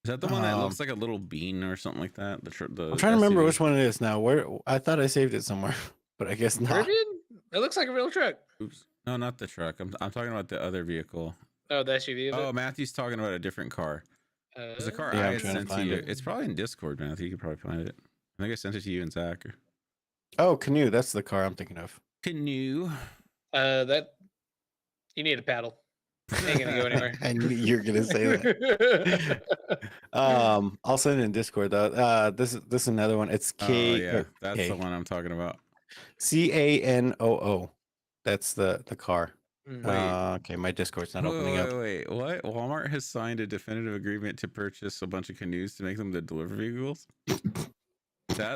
Is that the one that Um, looks like a little bean or something like that? The I'm trying to remember SUV? which one it is now. Where I thought I saved it somewhere, but I guess not. Rivian? It looks like a real truck. Oops. No, not the truck. I'm talking about the other vehicle. Oh, the SUV. Oh, Matthew's talking about a different car. It's a car Yeah, I I'm had trying to sent to find you. it. It's probably in Discord, Matthew. You can probably find it. I think I sent it to you and Zach. Oh, Canoe. That's the car I'm thinking of. Canoe. That you need a paddle. Ain't gonna go anywhere. I knew you're gonna say that. I'll send it in Discord though. This is another one. It's Oh K. yeah, that's the one I'm talking about. CANOO. That's the car. Mm. Wait. Okay, my Discord's not opening up. Wait, what? Walmart has signed a definitive agreement to purchase a bunch of canoes to make them the delivery vehicles.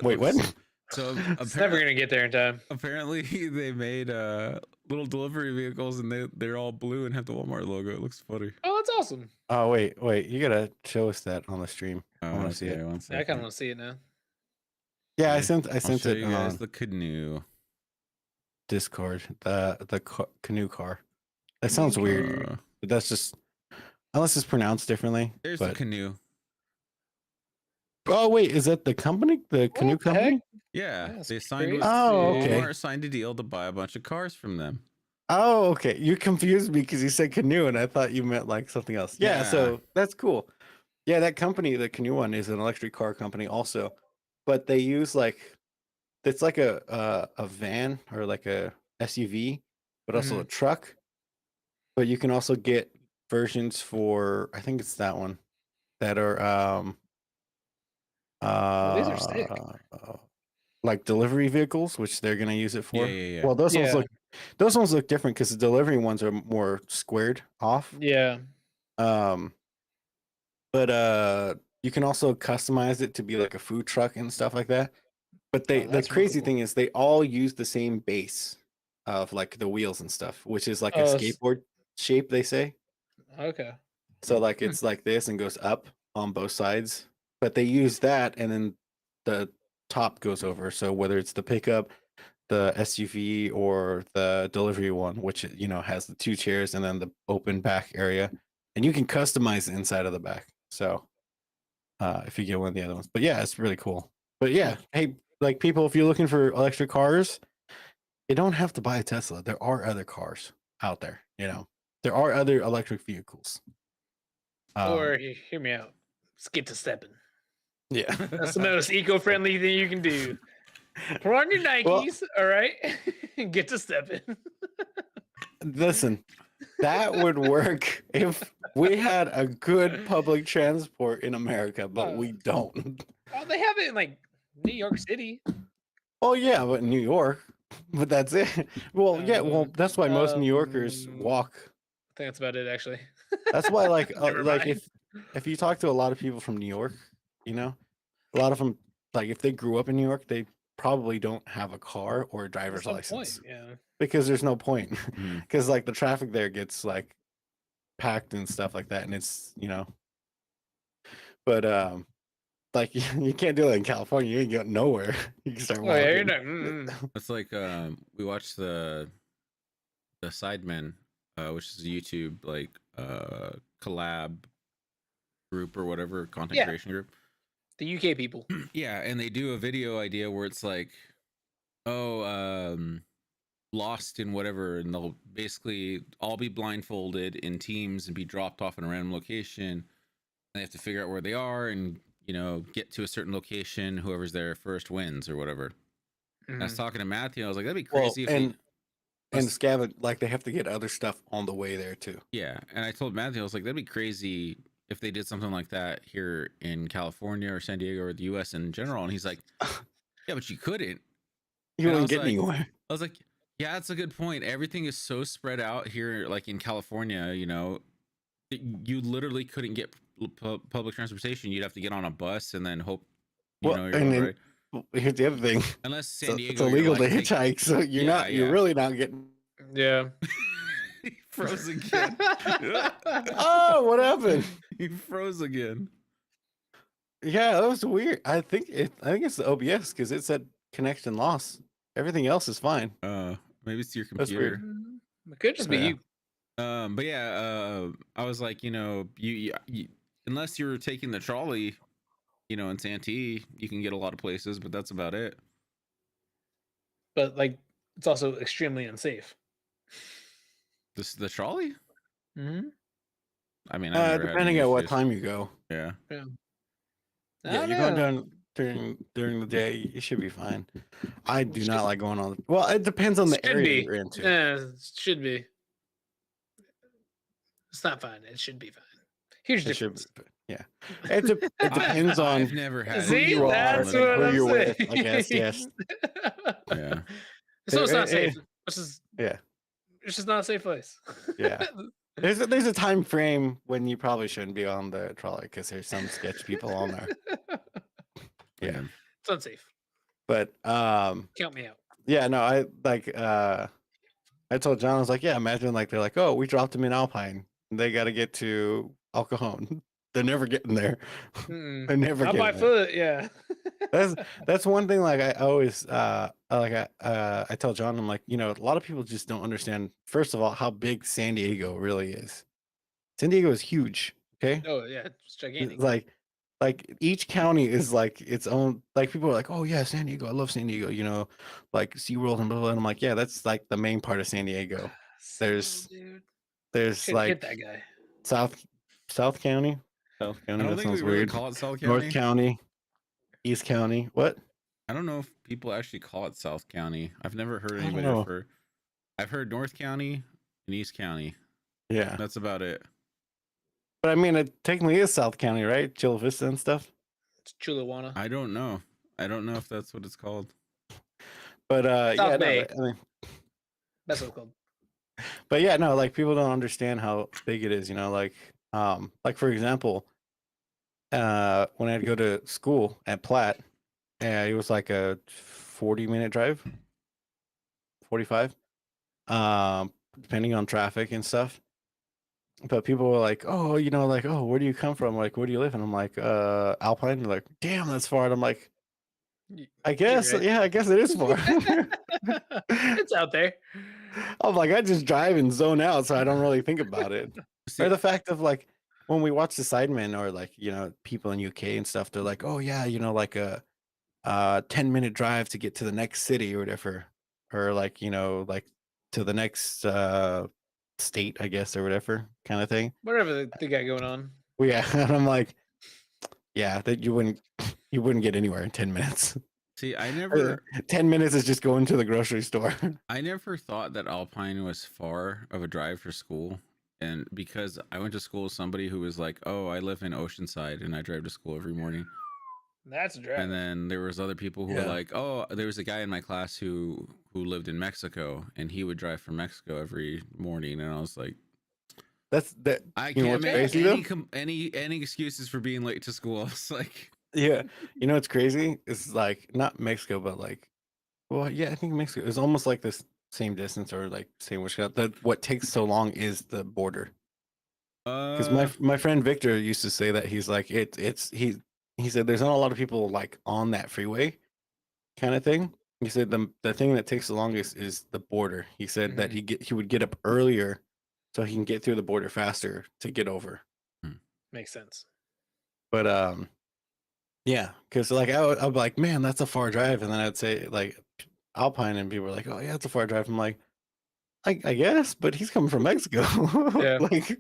Wait, what? So It's never gonna get there in time. apparently they made little delivery vehicles and they're all blue and have the Walmart logo. It looks funny. Oh, that's awesome. Oh wait, you gotta show us that on the stream. I want to see it. One Yeah, I second. kind of want to see it now. Yeah, I Okay, sent I'll show it you guys on the canoe. Discord. The Canoe car. That sounds weird, Uh, but that's just unless it's pronounced differently. there's the But canoe. oh wait, is that the company? The Canoe What the heck? company? Yeah, That's they signed. crazy. Oh, okay. Walmart signed a deal to buy a bunch of cars from them. Oh, okay. You confused me because you said Canoe, and I thought you meant like something else. Yeah, Yeah. so that's cool. Yeah, that company, the Canoe one, is an electric car company also, but they use like it's like a van or like a SUV, but also a truck. But you can also get versions for I think it's that one that are Oh, these are sick. like delivery vehicles, which they're gonna use it for. Yeah. Well, those Yeah. ones look different because the delivery ones are more squared off. Yeah. But you can also customize it to be like a food truck and stuff like that. But the that's crazy cool. thing is they all use the same base of like the wheels and stuff, which is like a Oh, skateboard shape, they say. Okay. So like it's like this and goes up on both sides. But they use that and then the top goes over. So whether it's the pickup, the SUV, or the delivery one, which has the two chairs and then the open back area, and you can customize the inside of the back. So if you get one of the other ones, but yeah, it's really cool. But yeah, hey, like people, if you're looking for electric cars, you don't have to buy a Tesla. There are other cars out there. There are other electric vehicles. Or hear me out. Skip to stepping. Yeah. That's the most eco-friendly thing you can do. Put on your Well, Nikes, all right? Get to stepping. listen, that would work if we had a good public transport in America, but we don't. Oh, they have it in like New York City. Oh yeah, but in New York, but that's it. Well, yeah, well, that's why most New Yorkers I walk. think that's about it, actually. That's why, Never like mind. if you talk to a lot of people from New York, you know, a lot of them, like if they grew up in New York, they probably don't have a car or a driver's That's no point. license Yeah. because there's no point. Mhm. Because like the traffic there gets like packed and stuff like that, and it's but like you can't do that in California. You ain't going nowhere. You can start Oh yeah, you're walking. not. It's like we watched the Sidemen, which is a YouTube like collab group or whatever, content Yeah. creation group. The UK people. Yeah, and they do a video idea where it's like, lost in whatever, and they'll basically all be blindfolded in teams and be dropped off in a random location. And they have to figure out where they are and get to a certain location. Whoever's there first wins or whatever. I was talking to Matthew. I was like, that'd be crazy. And Scavin, like they have to get other stuff on the way there too. Yeah, and I told Matthew, I was like, that'd be crazy if they did something like that here in California or San Diego or the U.S. in general. And he's like, yeah, but you couldn't. You And I wouldn't was get like- anywhere. I was like, yeah, that's a good point. Everything is so spread out here, like in California, you literally couldn't get public transportation. You'd have to get on a bus and then hope, Well, you're and all then right. here's the other thing. Unless San So Diego, it's you're illegal to like, hitchhike, so you're Yeah, you're yeah. really not getting. Yeah. He froze again. Oh, what happened? He froze again. Yeah, that was weird. I think it's the OBS because it said connection loss. Everything else is fine. Maybe it's your That's weird. computer. It could just be Yeah. you. But yeah, I was like, you unless you're taking the trolley, in Santee, you can get a lot of places, but that's about it. But like it's also extremely unsafe. The trolley? Mm-hmm. I mean, I've never had Depending any on what issues. time you go. Yeah. Yeah, you're going down during the day, you should be fine. I do not like going on. Well, it depends on the Should area be. you're into. Yeah, it should be. It's not fine. It should be fine. Huge It should difference. be, yeah. It depends on I've never had. See, you are that's and what who I'm you're with, saying. I guess, yes. Yeah. So it's not Eh, safe. It's just yeah. It's just not a safe place. Yeah. There's a time frame when you probably shouldn't be on the trolley because there's some sketch people on there. Yeah. It's unsafe. But Count me out. yeah, no, I like I told John, I was like, yeah, imagine like they're like, oh, we dropped them in Alpine. They got to get to El Cajon. They're never getting there. Mm-mm. They're never Not getting by there. foot, yeah. That's one thing. Like I always I tell John, I'm like, a lot of people just don't understand. First of all, how big San Diego really is. San Diego is huge. Okay, Oh yeah, it's gigantic. like each county is like its own. Like people are like, oh yeah, San Diego. I love San Diego. Like SeaWorld and blah, blah. And I'm like, yeah, that's like the main part of San Diego. There's Dude. There's Should like hit that guy. South County. South I County. don't That think we sounds really weird. call it South County. North County. East County. What? I don't know if people actually call it South County. I've never heard I don't anybody know. refer. I've heard North County and East County. Yeah. That's about it. But I mean, it technically is South County, right? Chula Vista and stuff. It's Chulawana. I don't know. I don't know if that's what it's called. But South yeah, no, Bay. I mean, That's what it's called. but yeah, no, like people don't understand how big it is. Like for example, when I had to go to school at Platt, it was like a 40-minute drive, 45, depending on traffic and stuff. But people were like, oh, like, oh, where do you come from? Like, where do you live? And I'm like, Alpine. They're like, damn, that's far. And I'm like, I guess, right. yeah, I guess it is far. It's out there. I'm like, I just drive and zone out, so I don't really think about it. See, Or the fact of like when we watch the Sidemen or like people in UK and stuff, they're like, oh yeah, like a 10-minute drive to get to the next city or whatever, or like like to the next state, I guess, or whatever kind of thing. Whatever they got going on. Well, yeah, and I'm like, yeah, that you wouldn't get anywhere in 10 minutes. See, 10 minutes is just going to the grocery store. I never thought that Alpine was far of a drive for school. And because I went to school with somebody who was like, oh, I live in Oceanside and I drive to school every morning. That's a drive. And then there was other people who were like, oh, there was a guy in my class who lived in Mexico and he would drive from Mexico every morning. And I was like, I can't make any excuses for being late to school. I was like, yeah, you know what's crazy? It's like not Mexico, but like, well, yeah, I think Mexico is almost like this same distance or like same which what takes so long is the border. Because my friend Victor used to say that he's like he said there's not a lot of people like on that freeway kind of thing. He said the thing that takes the longest is the border. He said that he would get up earlier so he can get through the border faster to get over. Makes sense. But yeah, because like I'd be like, man, that's a far drive, and then I'd say like Alpine, and people were like, oh yeah, it's a far drive. I'm like, I guess, but he's coming from Mexico. Yeah. Like,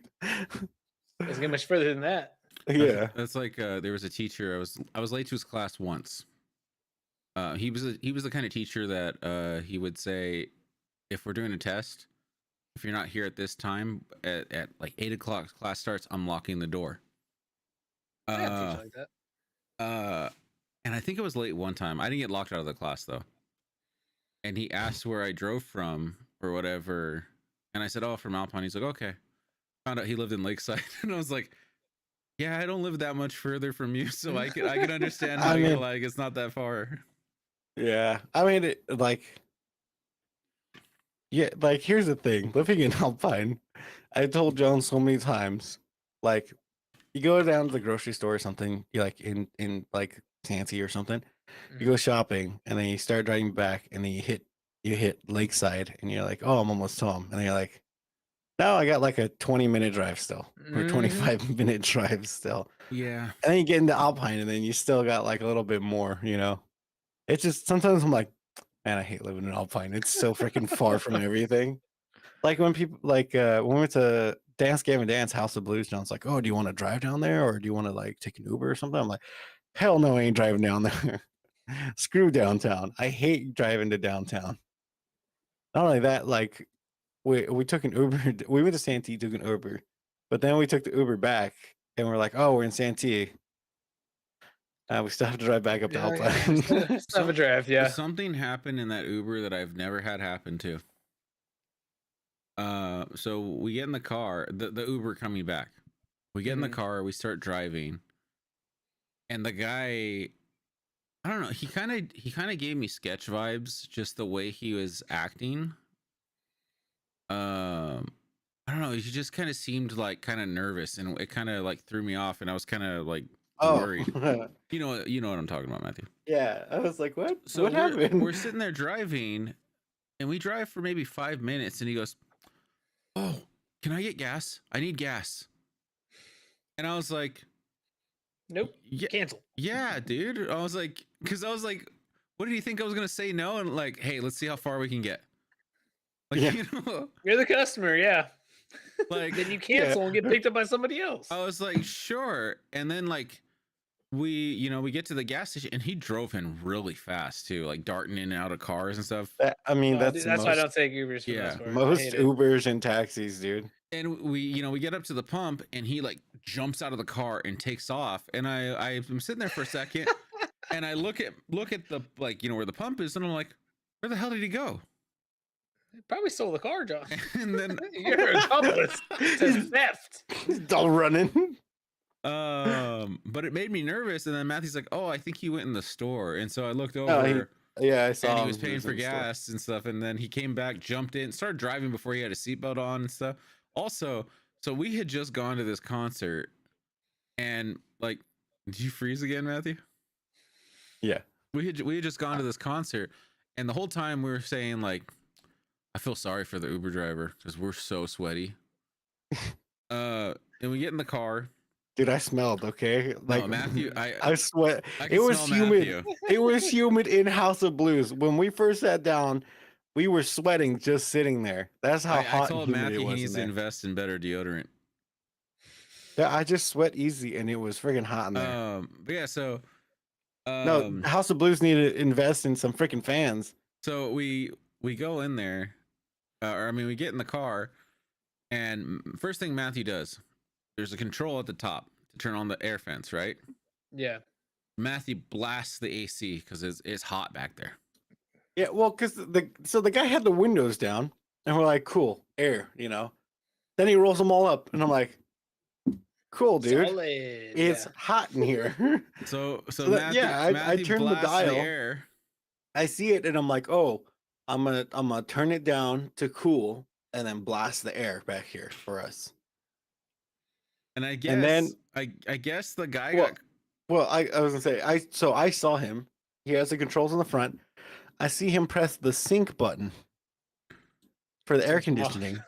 doesn't get much further than that. Yeah, that's like there was a teacher. I was late to his class once. He was the kind of teacher that he would say, if we're doing a test, if you're not here at this time at like 8 o'clock class starts, I'm locking the door. I have a teacher like that. And I think I was late one time. I didn't get locked out of the class though. And he asked where I drove from or whatever, and I said, "Oh, from Alpine." He's like, "Okay." Found out he lived in Lakeside, and I was like, "Yeah, I don't live that much further from you, so I can understand how you're like it's not that far." Yeah, I mean, like here's the thing: living in Alpine, I told John so many times, like you go down to the grocery store or something, you like in like Fancy or something, you go shopping, and then you start driving back, and then you hit Lakeside, and you're like, oh, I'm almost home, and then you're like, no, I got like a 20-minute drive still, or 25-minute drive still. Yeah, and then you get into Alpine, and then you still got like a little bit more, you know. It's just sometimes I'm like, man, I hate living in Alpine. It's so freaking far from everything. Like when people when we went to Dance Gavin Dance, House of Blues, John's like, oh, do you want to drive down there, or do you want to like take an Uber or something? I'm like, hell no, I ain't driving down there. Screw downtown. I hate driving to downtown. Not only that, like we took an Uber. We went to Santee, took an Uber, but then we took the Uber back, and we're like, oh, we're in Santee. We still have to drive back up to Alpine. Still have a drive, yeah. Something happened in that Uber that I've never had happen to. So we get in the car, the Uber coming back. We get in the car, we start driving, and the guy, I don't know, he kind of gave me sketch vibes, just the way he was acting. I don't know, he just kind of seemed like kind of nervous, and it kind of like threw me off, and I was kind of like worried. You know what I'm talking about, Matthew. Yeah, I was like, what? So what happened? We're sitting there driving, and we drive for maybe 5 minutes, and he goes, oh, can I get gas? I need gas. And I was like, nope, cancel. Yeah, dude. I was like, what did you think I was gonna say no? And like, hey, let's see how far we can get. Like, you know, you're the customer, yeah. Like, then you cancel and get picked up by somebody else. I was like, sure. And then like we get to the gas station, and he drove in really fast too, like darting in and out of cars and stuff. I mean, that's why I don't take Ubers. Yeah, most Ubers and taxis, dude. And we get up to the pump, and he like jumps out of the car and takes off. And I'm sitting there for a second, and I look at the like where the pump is, and I'm like, where the hell did he go? He probably stole the car, John. And then you're an accomplice to theft. He's all running. But it made me nervous. And then Matthew's like, "Oh, I think he went in the store." And so I looked over. I saw. And he was paying for gas and stuff. And then he came back, jumped in, started driving before he had a seatbelt on and stuff. Also, so we had just gone to this concert, and like, did you freeze again, Matthew? Yeah. We had just gone to this concert, and the whole time we were saying like, I feel sorry for the Uber driver because we're so sweaty. And we get in the car. Dude, I smelled, okay? Like, no, Matthew, I sweat. It was humid. It was humid in House of Blues. When we first sat down, we were sweating just sitting there. That's how hot. I told Matthew he needs to invest in better deodorant. Yeah, I just sweat easy, and it was freaking hot in there. But yeah, so No, House of Blues need to invest in some freaking fans. So we go in there, or I mean, we get in the car, and first thing Matthew does, there's a control at the top to turn on the air vents, right? Yeah. Matthew blasts the AC because it's hot back there. Yeah, well, because the guy had the windows down, and we're like, cool, air, you know. Then he rolls them all up, and I'm like, cool, dude. Solid. It's hot in here. So that- yeah, Matthew I turned the blasts dial. air. I see it, and I'm like, oh, I'm gonna turn it down to cool, and then blast the air back here for us. And I guess, And then- I guess the guy Well, got. Well, I was gonna say, I saw him. He has the controls on the front. I see him press the sync button for the air conditioning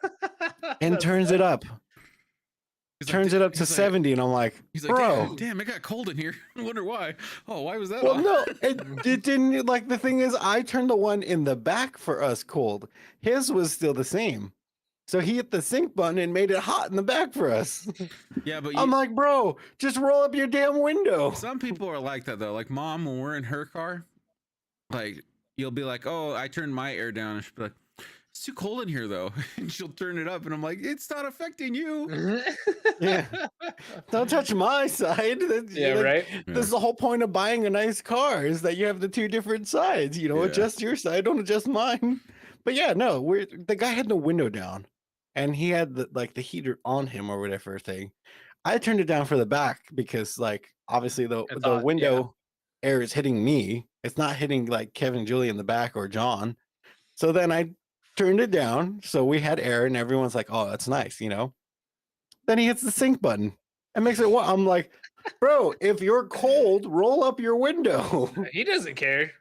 and turns it up. he's Turns it up to he's 70, and I'm like, He's like, bro. damn, it got cold in here. I wonder why. Oh, why was that? Well, on? no, it didn't. Like, the thing is, I turned the one in the back for us cold. His was still the same. So he hit the sync button and made it hot in the back for us. Yeah, but I'm like, bro, just roll up your damn window. some people are like that though. Like mom, when we're in her car, like you'll be like, oh, I turned my air down, and she'll be like, it's too cold in here though, and she'll turn it up, and I'm like, it's not affecting you. Yeah. Don't touch my side. Yeah, Like, right. This is the whole point of buying a nice car, is that you have the two different sides. You know, Yeah. adjust your side, don't adjust mine. But yeah, no, the guy had the window down, and he had the heater on him or whatever thing. I turned it down for the back because, like, obviously the It's hot, window air is hitting me. It's not hitting like Kevin and Julie in the back or John. So then I turned it down, so we had air, and everyone's like, "Oh, that's nice," you know. Then he hits the sync button and makes it what? I'm like, bro, if you're cold, roll up your window. He doesn't care.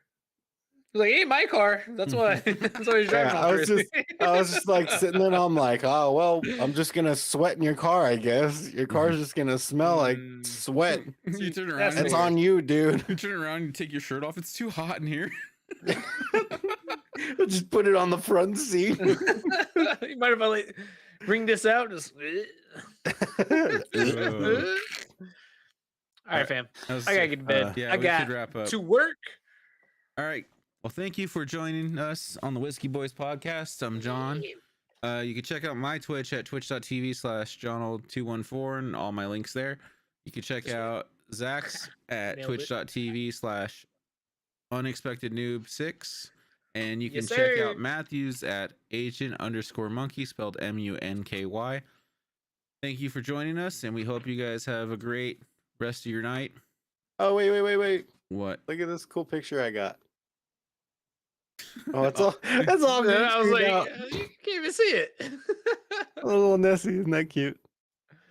He's like, hey, my car. That's why. That's why he's driving. Yeah, all I was crazy. I was just like sitting there, and I'm like, oh well, I'm just gonna sweat in your car, I guess. Your car's just gonna smell like sweat. You turn around. That's and It's weird. on you, dude. You turn around and you take your shirt off. It's too hot in here. Just put it on the front seat. You might have like bring this out. Just. All right, fam. That was I gotta sick. get to bed. Yeah, I we got should wrap up. to work. All right. Well, thank you for joining us on the Whiskey Boys podcast. I'm John. You can check out my Twitch at twitch.tv/johnold214 and all my links there. You can check out Zach's at Nailed it. twitch.tv/unexpectednoob6. And you can Yes, check sir. out Matthews at agent_monkey, spelled MUNKY. Thank you for joining us, and we hope you guys have a great rest of your night. Oh wait. What? Look at this cool picture I got. Oh, that's all good. I was like, out. you can't even see it. A little Nessie, isn't that cute?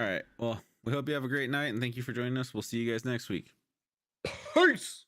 All right. Well, we hope you have a great night, and thank you for joining us. We'll see you guys next week. Peace.